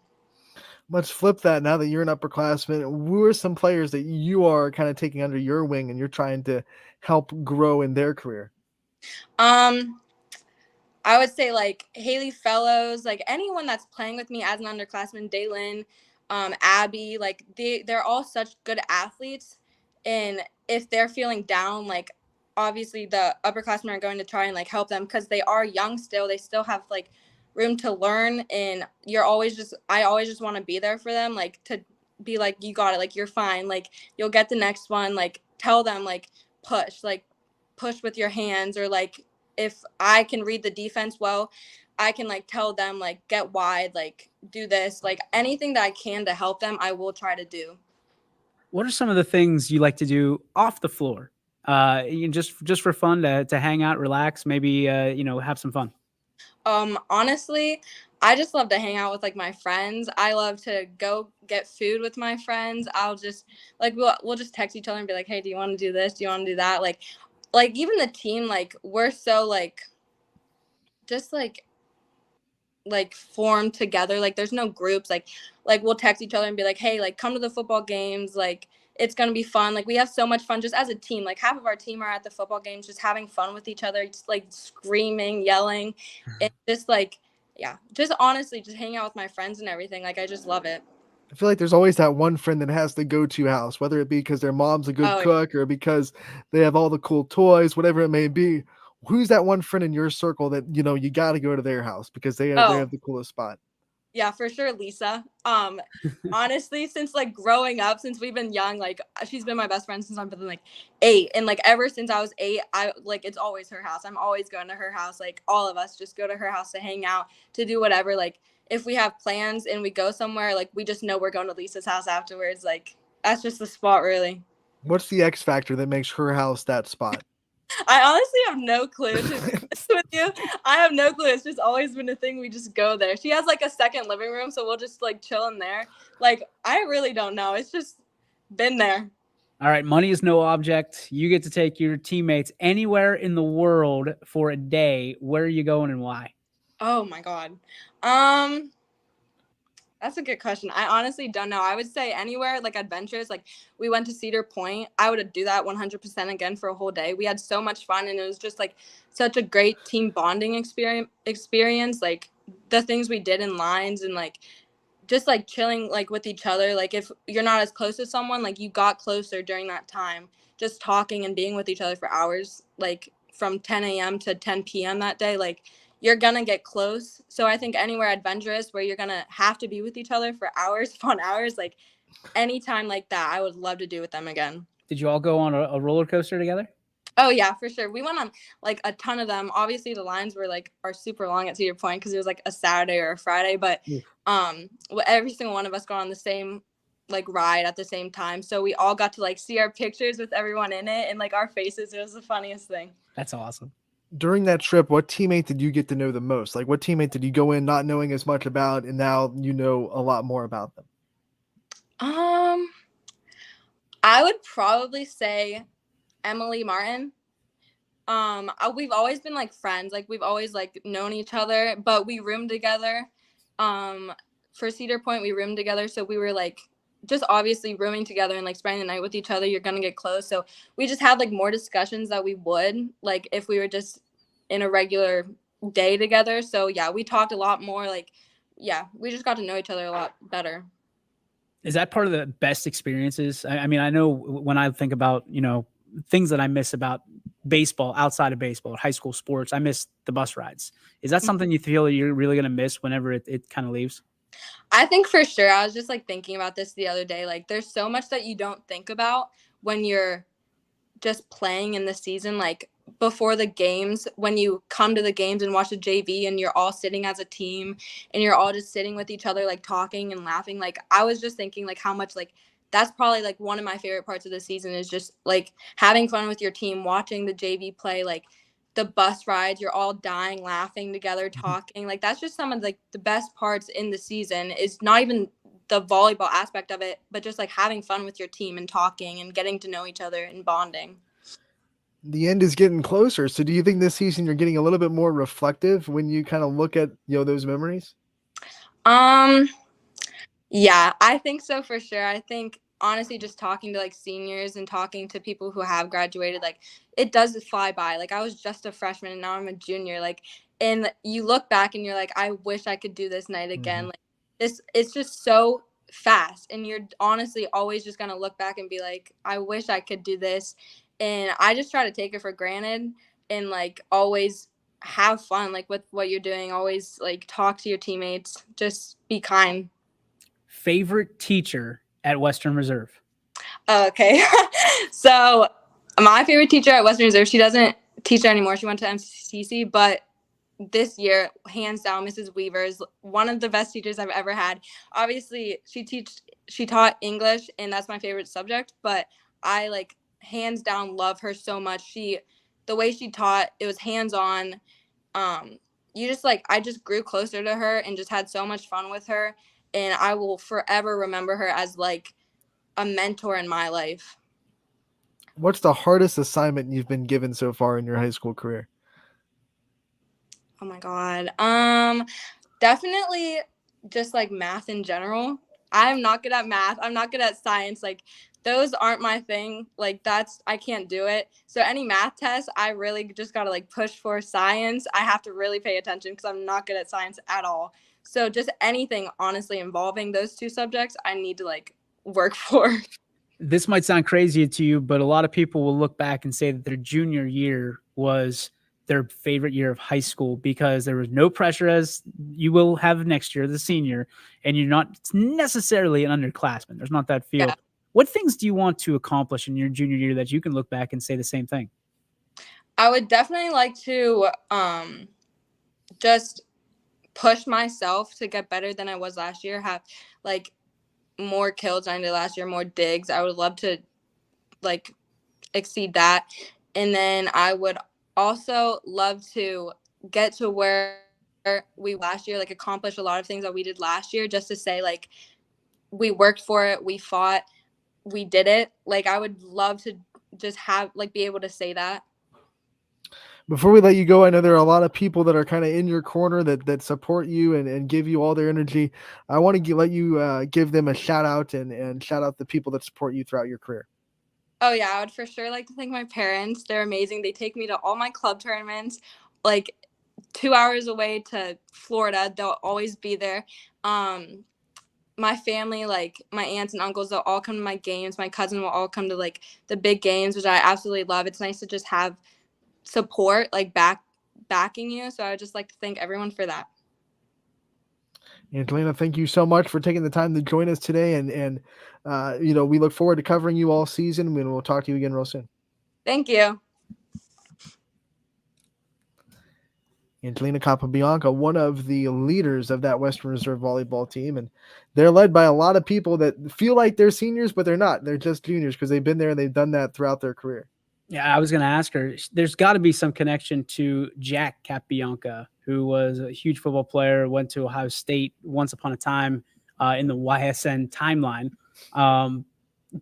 Let's flip that now that you're an upperclassman. Who are some players that you are kind of taking under your wing and you're trying to help grow in their career? I would say like Haley Fellows, like anyone that's playing with me as an underclassman, Daylin, Abby, like they're all such good athletes. And if they're feeling down, like obviously the upperclassmen are going to try and like help them because they are young still. They still have like room to learn. And I always just want to be there for them, like to be like, you got it, like you're fine, like you'll get the next one, like tell them like push with your hands, or like if I can read the defense well, I can like tell them like get wide, like do this, like anything that I can to help them, I will try to do. What are some of the things you like to do off the floor? Just for fun to hang out, relax, maybe have some fun. Honestly, I just love to hang out with like my friends. I love to go get food with my friends. I'll just like we'll just text each other and be like, hey, do you want to do this? Do you want to do that? Like even the team, like we're so like just like formed together. Like there's no groups. Like we'll text each other and be like, hey, like come to the football games. Like it's gonna be fun. Like we have so much fun just as a team. Like half of our team are at the football games, just having fun with each other, just like screaming, yelling, and just like just honestly just hang out with my friends and everything. Like I just love it. I feel like there's always that one friend that has the go-to house, whether it be because their mom's a good cook or because they have all the cool toys, whatever it may be. Who's that one friend in your circle that you got to go to their house because they have the coolest spot? Yeah, for sure, Lisa. Honestly, since like growing up, since we've been young, like she's been my best friend since I've been like 8, and like ever since I was 8, I like it's always her house. I'm always going to her house. Like all of us just go to her house to hang out, to do whatever. Like if we have plans and we go somewhere, like we just know we're going to Lisa's house afterwards. Like that's just the spot, really. What's the X factor that makes her house that spot? I honestly have no clue, to be honest with you. I have no clue. It's just always been a thing. We just go there. She has like a second living room, so we'll just like chill in there. Like, I really don't know. It's just been there. All right, money is no object. You get to take your teammates anywhere in the world for a day. Where are you going and why? Oh my God. That's a good question. I honestly don't know. I would say anywhere, like adventures. Like we went to Cedar Point. I would do that 100% again for a whole day. We had so much fun, and it was just like such a great team bonding experience. Like the things we did in lines, and like just like chilling like with each other. Like if you're not as close to someone, like you got closer during that time, just talking and being with each other for hours, like from 10 a.m. to 10 p.m. that day. Like you're gonna get close. So I think anywhere adventurous where you're gonna have to be with each other for hours, fun hours, like anytime like that, I would love to do with them again. Did you all go on a roller coaster together? Oh yeah, for sure. We went on like a ton of them. Obviously the lines were like are super long at Cedar Point because it was like a Saturday or a Friday, but every single one of us got on the same like ride at the same time. So we all got to like see our pictures with everyone in it and like our faces. It was the funniest thing. That's awesome. During that trip, what teammate did you get to know the most? Like what teammate did you go in not knowing as much about and now you know a lot more about them? I would probably say Emily Martin. We've always been like friends. Like we've always like known each other, but we roomed together. For Cedar Point, we roomed together. So we were like just obviously rooming together and like spending the night with each other. You're going to get close. So we just had like more discussions that we would like if we were just in a regular day together. So yeah, we talked a lot more. Like, yeah, we just got to know each other a lot better. Is that part of the best experiences? I mean, I know when I think about, you know, things that I miss about baseball, outside of baseball, high school sports, I miss the bus rides. Is that something you feel you're really going to miss whenever it kind of leaves? I think for sure. I was just like thinking about this the other day. Like there's so much that you don't think about when you're just playing in the season, like before the games, when you come to the games and watch the JV and you're all sitting as a team and you're all just sitting with each other, like talking and laughing. Like I was just thinking like how much like that's probably like one of my favorite parts of the season is just like having fun with your team, watching the JV play, like the bus rides, you're all dying, laughing together, talking. Like that's just some of like the best parts in the season is not even the volleyball aspect of it, but just like having fun with your team and talking and getting to know each other and bonding. The end is getting closer. So do you think this season you're getting a little bit more reflective when you kind of look at, you know, those memories? Yeah, I think so for sure. I think honestly just talking to like seniors and talking to people who have graduated, like it does fly by. Like I was just a freshman and now I'm a junior. Like and you look back and you're like, I wish I could do this night again. Like it's just so fast and you're honestly always just gonna look back and be like, I wish I could do this. And I just try to take it for granted and like always have fun like with what you're doing. Always like talk to your teammates, just be kind. Favorite teacher at Western Reserve? Okay. So my favorite teacher at Western Reserve, she doesn't teach there anymore. She went to MCC, but this year, hands down, Mrs. Weaver is one of the best teachers I've ever had. Obviously, she taught English, and that's my favorite subject, but I like hands down love her so much. The way she taught, it was hands-on. You just like I just grew closer to her and just had so much fun with her, and I will forever remember her as like a mentor in my life. What's the hardest assignment you've been given so far in your high school career? Oh my God. Definitely just like math in general. I'm not good at math. I'm not good at science. Like those aren't my thing. Like I can't do it. So any math test, I really just got to like push for science. I have to really pay attention because I'm not good at science at all. So just anything honestly involving those two subjects, I need to like work for. This might sound crazy to you, but a lot of people will look back and say that their junior year was their favorite year of high school because there was no pressure as you will have next year, the senior, and you're not necessarily an underclassman. There's not that feel. Yeah. What things do you want to accomplish in your junior year that you can look back and say the same thing? I would definitely like to just push myself to get better than I was last year, have like more kills than I did last year, more digs. I would love to like exceed that. And then I would also love to get to where we last year, like accomplish a lot of things that we did last year, just to say like we worked for it, we fought, we did it. Like I would love to just have like be able to say that. Before we let you go, I know there are a lot of people that are kind of in your corner that support you and give you all their energy. I want to let you give them a shout out and shout out the people that support you throughout your career. Oh, yeah. I would for sure like to thank my parents. They're amazing. They take me to all my club tournaments, like 2 hours away to Florida. They'll always be there. My family, like my aunts and uncles, they'll all come to my games. My cousin will all come to like the big games, which I absolutely love. It's nice to just have support, like backing you. So I would just like to thank everyone for that. Angelina, thank you so much for taking the time to join us today. And we look forward to covering you all season. And we'll talk to you again real soon. Thank you. Angelina Capabianca, one of the leaders of that Western Reserve volleyball team. And they're led by a lot of people that feel like they're seniors, but they're not. They're just juniors because they've been there and they've done that throughout their career. Yeah, I was going to ask her. There's got to be some connection to Jack Capabianca, who was a huge football player, went to Ohio State once upon a time in the YSN timeline.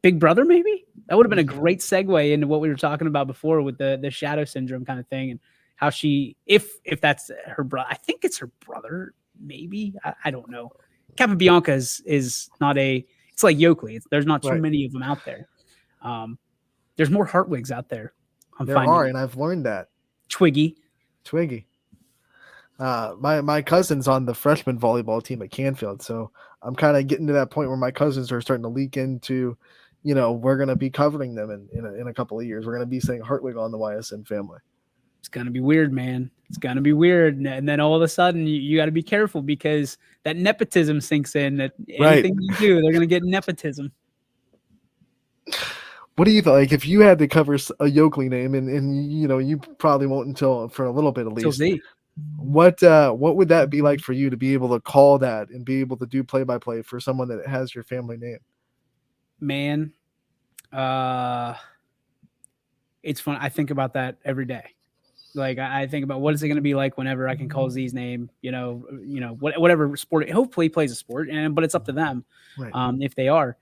Big brother, maybe? That would have been a great segue into what we were talking about before with the shadow syndrome kind of thing, and how she, if that's her brother, I think it's her brother, maybe. I don't know. Capabianca is not it's like Yoakley. There's not too many of them out there. There's more Hartwigs out there. There are, and I've learned that. Twiggy. My cousin's on the freshman volleyball team at Canfield, so I'm kind of getting to that point where my cousins are starting to leak into, we're going to be covering them in a couple of years. We're going to be saying Hartwig on the YSN family. It's going to be weird, man. It's going to be weird. And then all of a sudden you got to be careful because that nepotism sinks in, that anything you do, they're going to get nepotism. What do you think? Like, if you had to cover a Yoakley name, and you probably won't until for a little bit at least. What would that be like for you to be able to call that and be able to do play-by-play for someone that has your family name? Man, it's fun. I think about that every day. Like I think about what is it going to be like whenever I can call Z's name, whatever sport. Hopefully he plays a sport, but it's up to them if they are.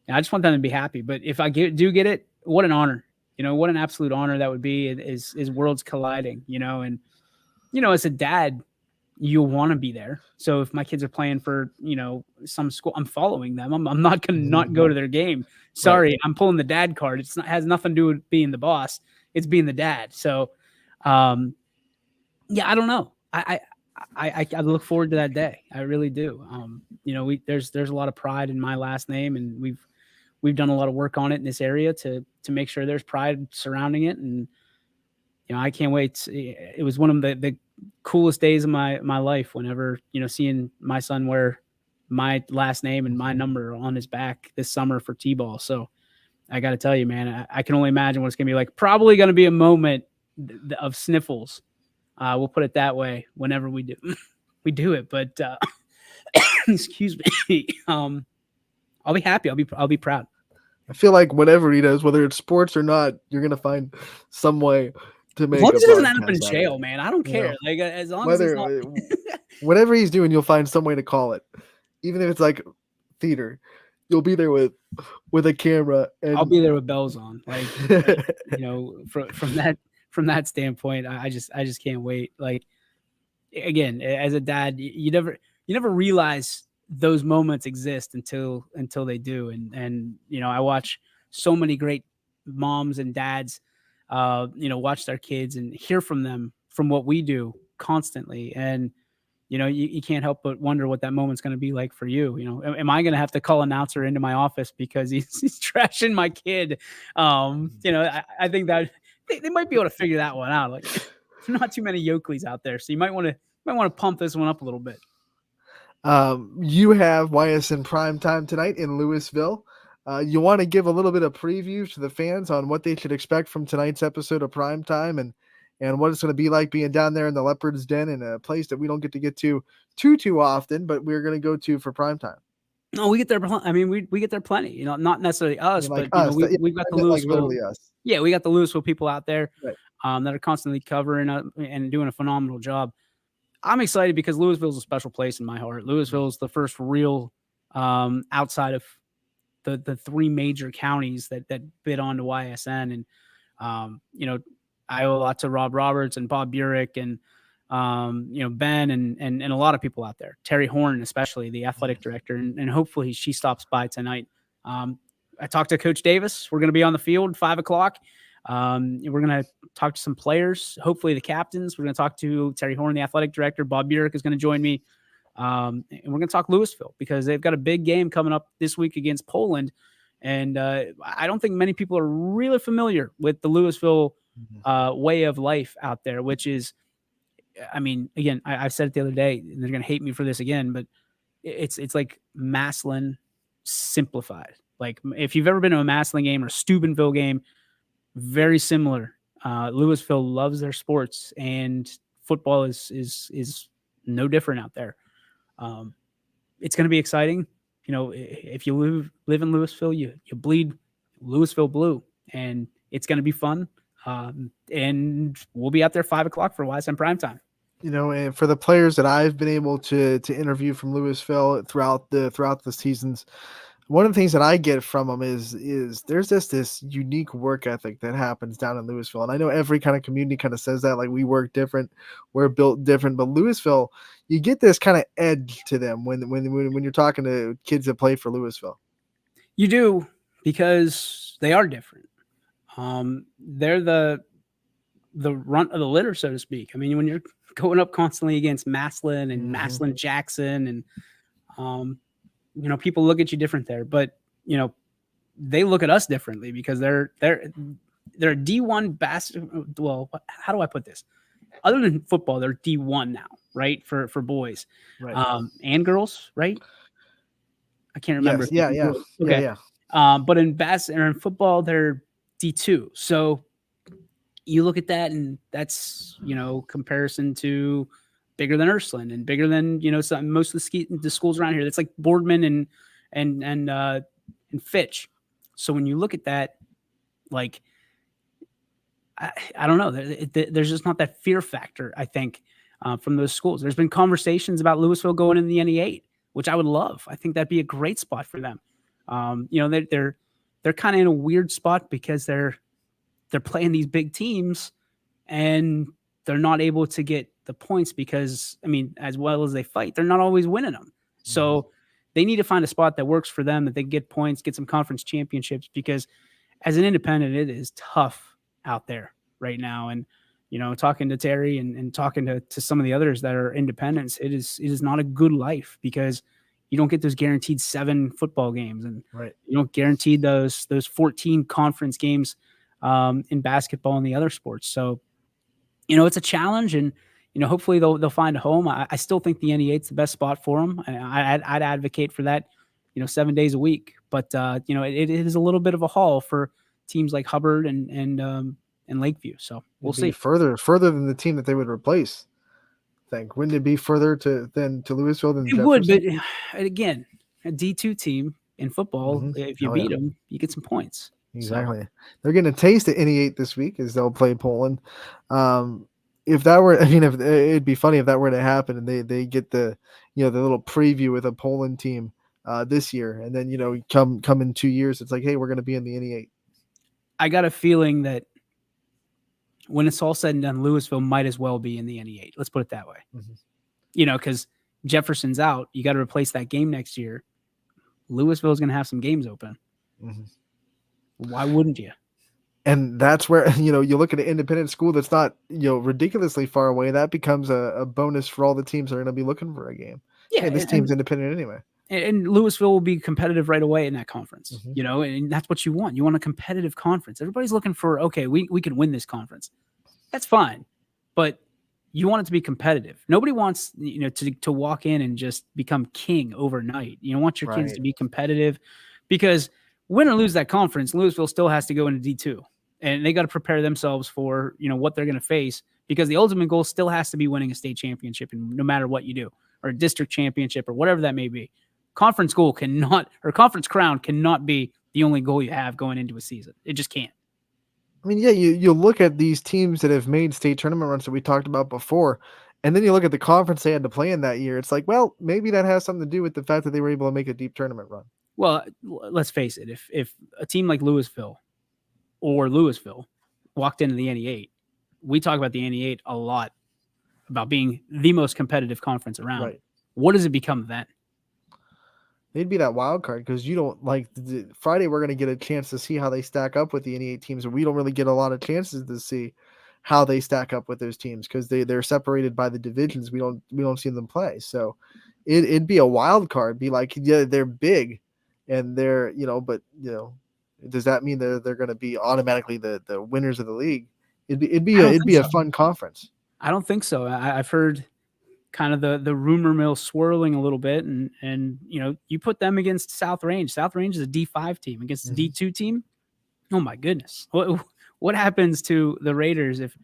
And I just want them to be happy. But if I do get it, what an honor. What an absolute honor that would be is worlds colliding, and, as a dad, you'll want to be there. So if my kids are playing for, some school, I'm following them. I'm not going to not go to their game. Sorry, I'm pulling the dad card. Has nothing to do with being the boss. It's being the dad. So, I don't know. I look forward to that day. I really do. There's a lot of pride in my last name, and we've done a lot of work on it in this area to make sure there's pride surrounding it. And, I can't wait. It was one of the coolest days of my life whenever, seeing my son wear my last name and my number on his back this summer for T-ball. So I got to tell you, man, I can only imagine what it's going to be like. Probably going to be a moment of sniffles. We'll put it that way whenever we do it. But excuse me. I'll be happy. I'll be proud. I feel like whatever he does, whether it's sports or not, you're gonna find some way to make. As long as he doesn't end up in jail, man, I don't care. Like as long as it's not... whatever he's doing, you'll find some way to call it, even if it's like theater. You'll be there with a camera, and I'll be there with bells on. Like from that standpoint, I just can't wait. Like again, as a dad, you never realize those moments exist until they do. And I watch so many great moms and dads, watch their kids and hear from them from what we do constantly. And, you can't help but wonder what that moment's going to be like for you. Am I going to have to call an announcer into my office because he's trashing my kid? I think that they might be able to figure that one out. Like, not too many Yoakleys out there, so you might want to pump this one up a little bit. You have YSN Primetime tonight in Louisville. You want to give a little bit of preview to the fans on what they should expect from tonight's episode of Primetime and what it's going to be like being down there in the Leopard's Den in a place that we don't get to get to too often, but we're going to go to for Primetime. No, we get there. I mean, we get there plenty. You know, not necessarily us, like but us, we've got the Louisville. Like literally us. Yeah, we got the Louisville people out there Right. that are constantly covering and doing a phenomenal job. I'm excited because Louisville is a special place in my heart. Louisville is the first real outside of the three major counties that bid on to YSN, and I owe a lot to Rob Roberts and Bob Burek and Ben and a lot of people out there. Terry Horn, especially the athletic director, and hopefully she stops by tonight. I talked to Coach Davis. We're going to be on the field 5:00. We're going to talk to some players, hopefully the captains. We're going to talk to Terry Horn, the athletic director. Bob Burek is going to join me. And we're going to talk Louisville because they've got a big game coming up this week against Poland. And I don't think many people are really familiar with the Louisville way of life out there, which is, I mean, again, I said it the other day, and they're going to hate me for this again, but it's like Massillon simplified. Like if you've ever been to a Massillon game or a Steubenville game, very similar. Louisville loves their sports, and football is no different out there. It's going to be exciting. You know, if you live in Louisville, you bleed Louisville blue, and it's going to be fun. And we'll be out there 5:00 for YSN Primetime. You know, and for the players that I've been able to interview from Louisville throughout the seasons, one of the things that I get from them is there's just this unique work ethic that happens down in Louisville. And I know every kind of community kind of says that, like, we work different, we're built different, but Louisville, you get this kind of edge to them when you're talking to kids that play for Louisville. You do, because they are different. They're the runt of the litter, so to speak. I mean, when you're going up constantly against Massillon and Massillon Jackson, and people look at you different there, but they look at us differently because they're a D1 basketball. Well, how do I put this? Other than football, they're D1 now, right? For boys, right. And girls, right? I can't remember. Yes. Yeah. Okay. Yeah. But in in football, they're D2. So you look at that, and that's comparison to bigger than Ursuline and bigger than most of the schools around here. That's like Boardman and Fitch. So when you look at that, like I don't know, there's just not that fear factor, I think, from those schools. There's been conversations about Louisville going in the NE8, which I would love. I think that'd be a great spot for them. They're kind of in a weird spot because they're playing these big teams and they're not able to get the points because, I mean, as well as they fight, they're not always winning them. So they need to find a spot that works for them, that they get points, get some conference championships, because as an independent, it is tough out there right now. And, talking to Terry and talking to some of the others that are independents, it is not a good life because you don't get those guaranteed 7 football games, and you don't guarantee those 14 conference games in basketball and the other sports. So, it's a challenge, and hopefully they'll find a home. I still think the NE8 is the best spot for them. I'd advocate for that, 7 days a week. But it is a little bit of a haul for teams like Hubbard and Lakeview. So we'll see. Further than the team that they would replace. Wouldn't it be further to Louisville than it would? But again, a D2 team in football, if you beat them, you get some points. Exactly. So they're getting a taste at NE8 this week as they'll play Poland. If that were, if it'd be funny if that were to happen and they get the little preview with a Poland team this year, and then come in 2 years, it's like, hey, we're going to be in the NE8. I got a feeling that when it's all said and done, Louisville might as well be in the NE8. Let's put it that way. Because Jefferson's out, you got to replace that game next year. Louisville is going to have some games open. Why wouldn't you? And that's where, you look at an independent school that's not, ridiculously far away. That becomes a bonus for all the teams that are going to be looking for a game. Yeah. Hey, this team's independent anyway. And Louisville will be competitive right away in that conference, and that's what you want. You want a competitive conference. Everybody's looking for, okay, we can win this conference. That's fine. but you want it to be competitive. Nobody wants, to walk in and just become king overnight. You don't want your kids to be competitive, because win or lose that conference, Louisville still has to go into D2, and they got to prepare themselves for, what they're going to face, because the ultimate goal still has to be winning a state championship, and no matter what you do, or a district championship or whatever that may be. Conference crown cannot be the only goal you have going into a season. It just can't. I mean, yeah, you look at these teams that have made state tournament runs that we talked about before, and then you look at the conference they had to play in that year. It's like, well, maybe that has something to do with the fact that they were able to make a deep tournament run. Well, let's face it. If a team like Louisville walked into the NE8, we talk about the NE8 a lot, about being the most competitive conference around. Right. What does it become then? They'd be that wild card, because you don't like Friday. We're going to get a chance to see how they stack up with the NE8 teams, and we don't really get a lot of chances to see how they stack up with those teams, because they're separated by the divisions. We don't see them play, so it'd be a wild card. Be like, yeah, they're big, and they're does that mean they're going to be automatically the winners of the league? It'd be a fun conference. I don't think so. I've heard kind of the rumor mill swirling a little bit, and you put them against South Range. South Range is a D5 team against a D2 team. Oh my goodness. What happens to the Raiders if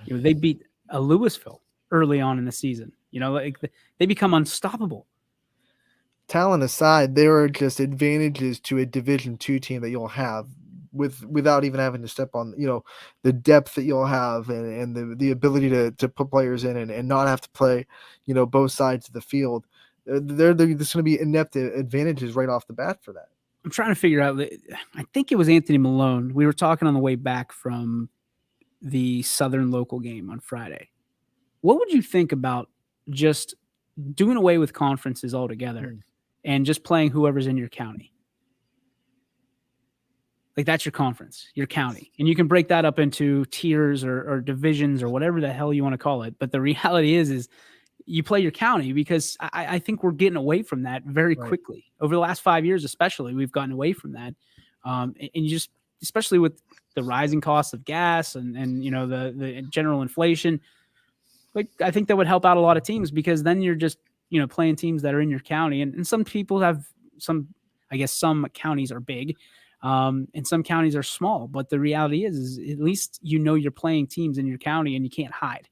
they beat a Louisville early on in the season? They become unstoppable. Talent aside, there are just advantages to a Division II team that you'll have without even having to step on, the depth that you'll have, and the ability to put players in and not have to play, both sides of the field. There's going to be inept advantages right off the bat for that. I'm trying to figure out, I think it was Anthony Malone. We were talking on the way back from the Southern local game on Friday. What would you think about just doing away with conferences altogether and just playing whoever's in your county? Like, that's your conference, your county. And you can break that up into tiers or divisions or whatever the hell you want to call it. But the reality is you play your county, because I think we're getting away from that very quickly. Over the last 5 years, especially, we've gotten away from that. And you just, especially with the rising costs of gas and the general inflation, like, I think that would help out a lot of teams, because then you're just, playing teams that are in your county. And some people have some counties are big. And some counties are small, but the reality is at least you're playing teams in your county and you can't hide.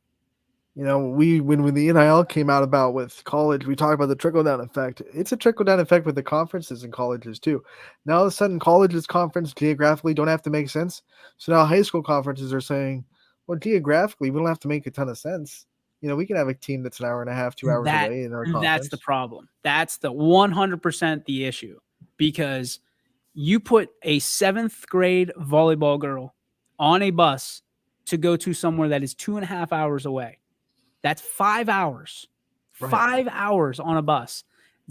When the NIL came out about with college, we talked about the trickle-down effect. It's a trickle-down effect with the conferences and colleges too. Now all of a sudden, colleges conference geographically don't have to make sense. So now high school conferences are saying, well, geographically, we don't have to make a ton of sense. We can have a team that's an hour and a half, 2 hours away in our conference. That's the problem. That's the 100% the issue, because you put a 7th grade volleyball girl on a bus to go to somewhere that is 2.5 hours away. That's 5 hours. Right. 5 hours on a bus,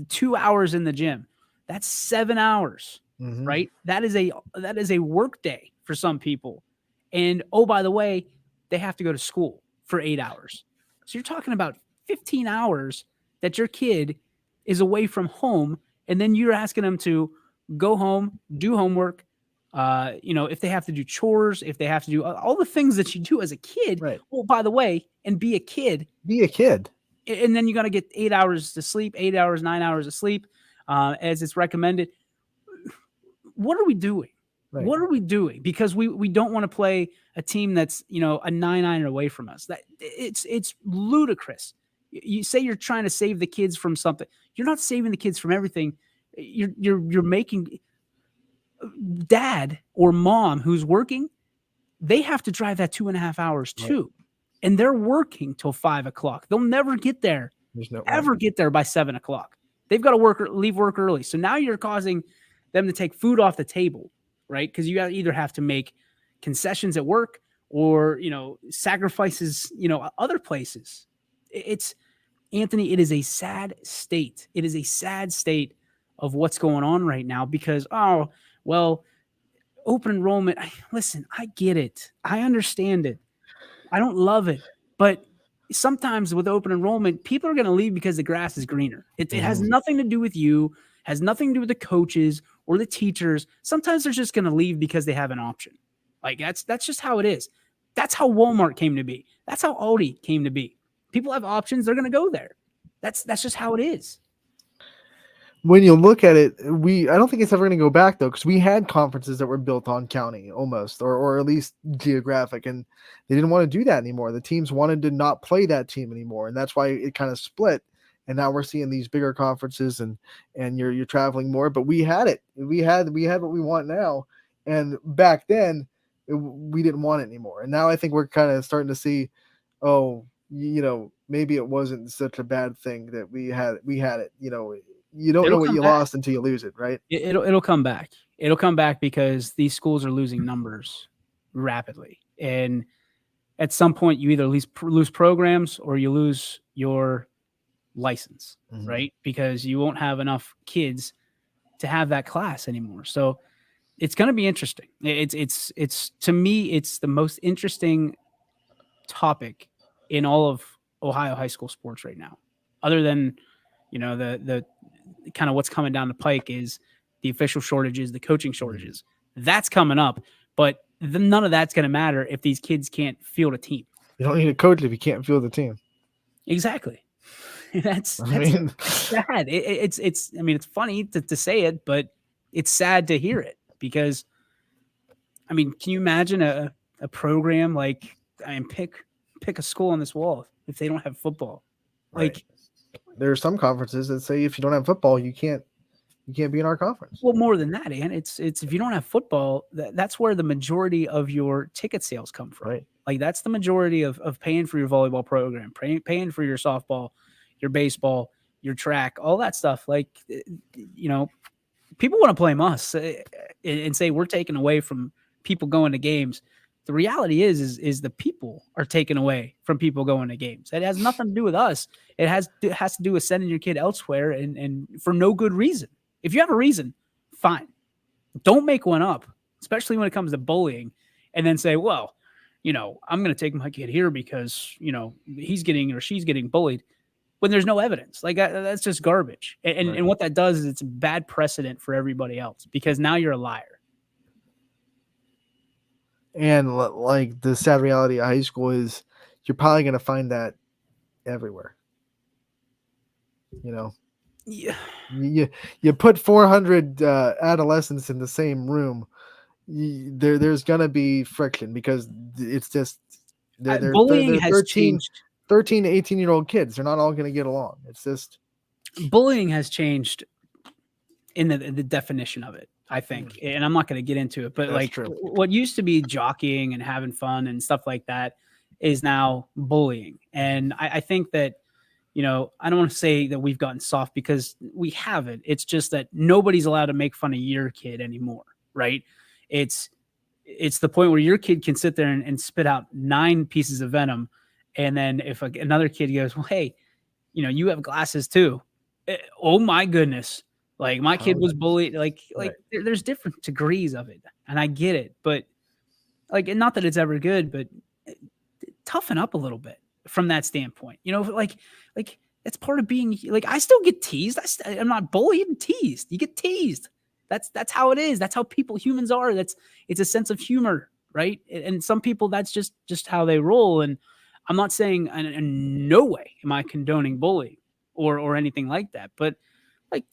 2 hours in the gym. That's 7 hours, right? That is a work day for some people. And oh, by the way, they have to go to school for 8 hours. So you're talking about 15 hours that your kid is away from home, and then you're asking them to go home, do homework, if they have to do chores, if they have to do all the things that you do as a kid. Right. Well, by the way, and be a kid. And then you got to get 8 hours to sleep, 8 hours, 9 hours of sleep, as it's recommended. What are we doing? Right. What are we doing? Because we don't want to play a team that's, a 9-9 away from us. That it's ludicrous. You say you're trying to save the kids from something. You're not saving the kids from everything. You're making dad or mom who's working, they have to drive that 2.5 hours too. Right. And they're working till 5 o'clock. They'll never get there, get there by 7 o'clock. They've got to leave work early. So now you're causing them to take food off the table, right? Because you either have to make concessions at work or, sacrifices, other places. Anthony, it is a sad state. It is a sad state of what's going on right now, because, open enrollment. Listen, I get it. I understand it. I don't love it, but sometimes with open enrollment, people are going to leave because the grass is greener. It has nothing to do with you, has nothing to do with the coaches or the teachers. Sometimes they're just going to leave because they have an option. Like that's just how it is. That's how Walmart came to be. That's how Aldi came to be. People have options. They're going to go there. That's just how it is. When you look at it, I don't think it's ever going to go back though, because we had conferences that were built on county almost, or at least geographic, and they didn't want to do that anymore. The teams wanted to not play that team anymore, and that's why it kind of split. And now we're seeing these bigger conferences, and you're traveling more. But we had it. We had what we want now, and back then we didn't want it anymore. And now I think we're kind of starting to see, maybe it wasn't such a bad thing that we had it. You don't know what you lost until you lose it, right? It'll come back. It'll come back because these schools are losing numbers rapidly, and at some point you either lose programs or you lose your license, right? Because you won't have enough kids to have that class anymore. So it's going to be interesting. It's to me, it's the most interesting topic in all of Ohio high school sports right now, other than the kind of what's coming down the pike is the official shortages, the coaching shortages. That's coming up, but none of that's going to matter if these kids can't field a team. You don't need a coach if you can't field the team. Exactly. That's sad. It's funny to say it, but it's sad to hear it because, can you imagine a program like, pick a school on this wall if they don't have football? Right. Like, there are some conferences that say if you don't have football, you can't be in our conference. Well, more than that, Ann, it's if you don't have football, that's where the majority of your ticket sales come from. Right. Like that's the majority of paying for your volleyball program, paying for your softball, your baseball, your track, all that stuff. Like, people want to blame us and say we're taking away from people going to games. The reality is the people are taken away from people going to games. It has nothing to do with us. It has to do with sending your kid elsewhere and for no good reason. If you have a reason, fine. Don't make one up, especially when it comes to bullying, and then say, well, I'm going to take my kid here because, he's getting or she's getting bullied when there's no evidence. Like that's just garbage. And what that does is it's a bad precedent for everybody else because now you're a liar. And like the sad reality of high school is you're probably going to find that everywhere. Yeah. You put 400 adolescents in the same room, there's going to be friction because it's just bullying has changed. 13 to 18-year-old kids. They're not all going to get along. It's just bullying has changed in the definition of it, I think. And I'm not going to get into it, but that's like true. What used to be jockeying and having fun and stuff like that is now bullying. And I think that, I don't want to say that we've gotten soft because we haven't. It's just that nobody's allowed to make fun of your kid anymore, right? It's the point where your kid can sit there and spit out 9 pieces of venom. And then if another kid goes, well, hey, you have glasses too. Oh my goodness. Like my kid was bullied. Like there's different degrees of it. And I get it, but like, not that it's ever good, but toughen up a little bit from that standpoint, like it's part of being like, I still get teased. I'm not bullied and teased. You get teased. That's how it is. That's how humans are. It's a sense of humor. Right. And some people, that's just how they roll. And I'm not saying in no way am I condoning bullying or anything like that, but like,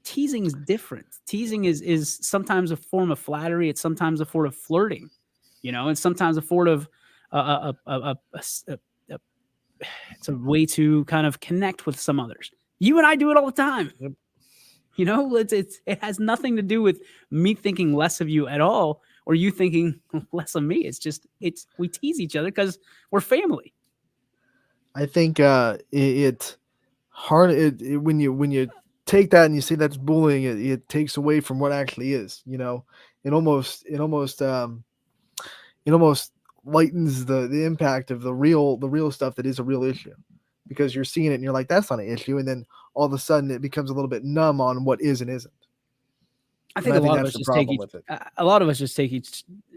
teasing is different. Teasing is sometimes a form of flattery. It's sometimes a form of flirting, and sometimes a form of it's a way to kind of connect with some others. You and I do it all the time. Yep. It has nothing to do with me thinking less of you at all, or you thinking less of me. It's we tease each other because we're family. I think when you take that and you say that's bullying, it takes away from what actually is. It almost lightens the impact of the real stuff that is a real issue, because you're seeing it and you're like, that's not an issue, and then all of a sudden it becomes a little bit numb on what is and isn't. I think a lot of us just take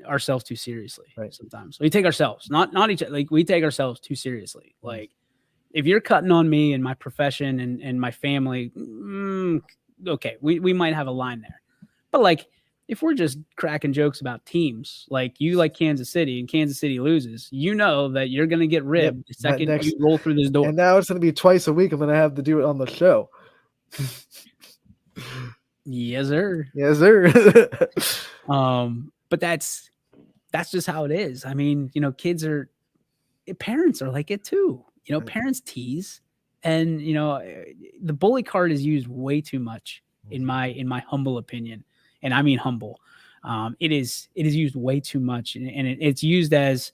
ourselves too seriously. Right. Sometimes we take ourselves, not each other. Like we take ourselves too seriously. Mm-hmm. Like if you're cutting on me and my profession and my family, okay, we might have a line there. But like if we're just cracking jokes about teams, like you like Kansas City and Kansas City loses, you know that you're going to get ribbed the second you roll through this door. And now it's going to be twice a week. I'm going to have to do it on the show. Yes, sir. Yes, sir. But that's just how it is. I mean, parents are like it too. Parents tease, and the bully card is used way too much in my humble opinion, and I mean humble. It is used way too much, and it's used as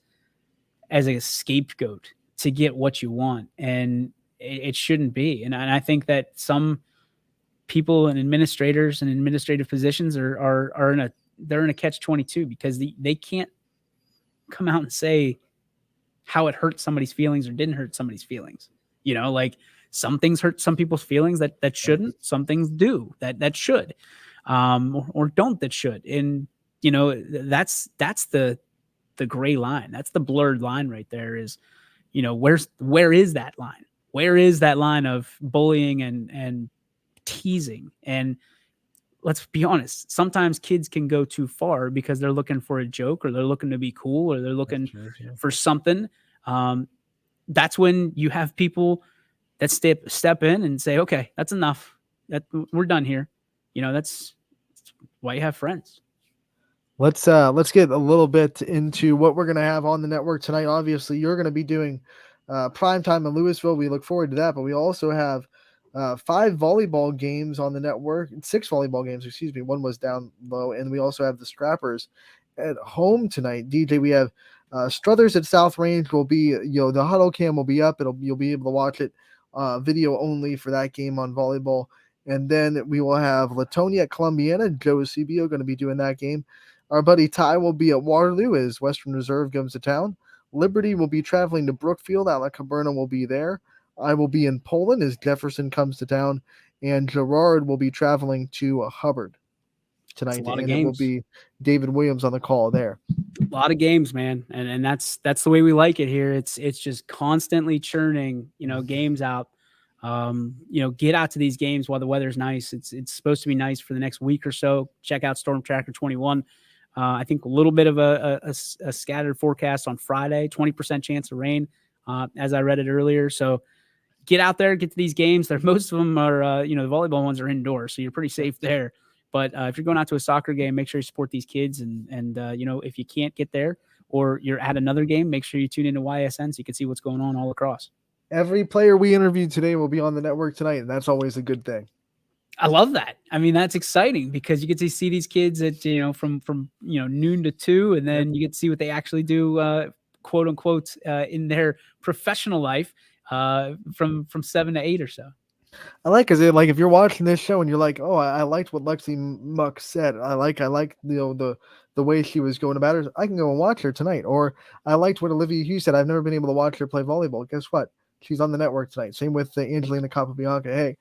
a scapegoat to get what you want, and it shouldn't be. And I think that some people and administrators and administrative positions are in a catch-22 because they can't come out and say how it hurt somebody's feelings or didn't hurt somebody's feelings. Like some things hurt some people's feelings that shouldn't, some things do that should, or don't that should. And, that's the gray line. That's the blurred line right there is, where is that line? Where is that line of bullying and teasing? And let's be honest, sometimes kids can go too far because they're looking for a joke or they're looking to be cool or they're looking for something. That's when you have people that step in and say, okay, that's enough. We're done here. That's why you have friends. Let's get a little bit into what we're going to have on the network tonight. Obviously, you're going to be doing primetime in Louisville. We look forward to that, but we also have 5 volleyball games on the network, 6 volleyball games, excuse me. One was down low, and we also have the Scrappers at home tonight. DJ, we have Struthers at South Range will be, the huddle cam will be up. You'll be able to watch it video only for that game on volleyball. And then we will have Latonia at Columbiana. Joe Eusebio going to be doing that game. Our buddy Ty will be at Waterloo as Western Reserve comes to town. Liberty will be traveling to Brookfield. Alec Caberna will be there. I will be in Poland as Jefferson comes to town. And Gerard will be traveling to Hubbard tonight. And it will be David Williams on the call there. A lot of games, man. And that's the way we like it here. It's just constantly churning, games out. Get out to these games while the weather's nice. It's supposed to be nice for the next week or so. Check out Storm Tracker 21. I think a little bit of a scattered forecast on Friday, 20% chance of rain, as I read it earlier. So get out there, get to these games. Most of them are, the volleyball ones are indoors, so you're pretty safe there. But if you're going out to a soccer game, make sure you support these kids. And if you can't get there or you're at another game, make sure you tune into YSN so you can see what's going on all across. Every player we interviewed today will be on the network tonight, and that's always a good thing. I love that. I mean, that's exciting because you get to see these kids at, from noon to 2, and then you get to see what they actually do, quote unquote, in their professional life, from 7 to 8 or so. I like, cause if you're watching this show and you're like, oh, I liked what Lexi Muck said. I like the way she was going about it. I can go and watch her tonight. Or I liked what Olivia Hughes said. I've never been able to watch her play volleyball. Guess what? She's on the network tonight. Same with Angelina Capobianca. Hey,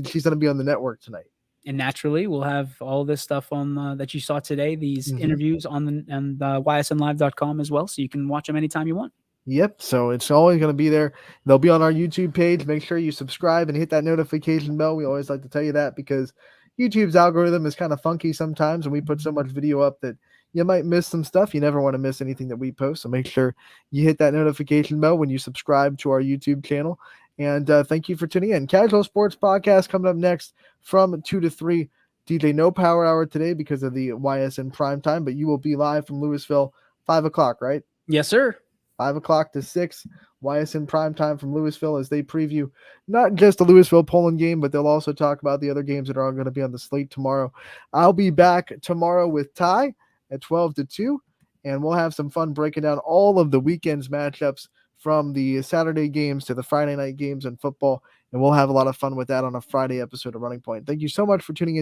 she's going to be on the network tonight. And naturally, we'll have all this stuff on that you saw today. These interviews on ysnlive.com as well, so you can watch them anytime you want. Yep. So it's always going to be there. They'll be on our YouTube page. Make sure you subscribe and hit that notification bell. We always like to tell you that because YouTube's algorithm is kind of funky sometimes, and we put so much video up that you might miss some stuff. You never want to miss anything that we post. So make sure you hit that notification bell when you subscribe to our YouTube channel. And thank you for tuning in. Casual Sports Podcast coming up next from 2 to 3. DJ, no power hour today because of the YSN prime time, but you will be live from Louisville, 5 o'clock, right? Yes, sir. 5 o'clock to 6, YSN prime time from Louisville as they preview not just the Louisville Poland game, but they'll also talk about the other games that are going to be on the slate tomorrow. I'll be back tomorrow with Ty at 12 to 2, and we'll have some fun breaking down all of the weekend's matchups from the Saturday games to the Friday night games in football, and we'll have a lot of fun with that on a Friday episode of Running Point. Thank you so much for tuning in.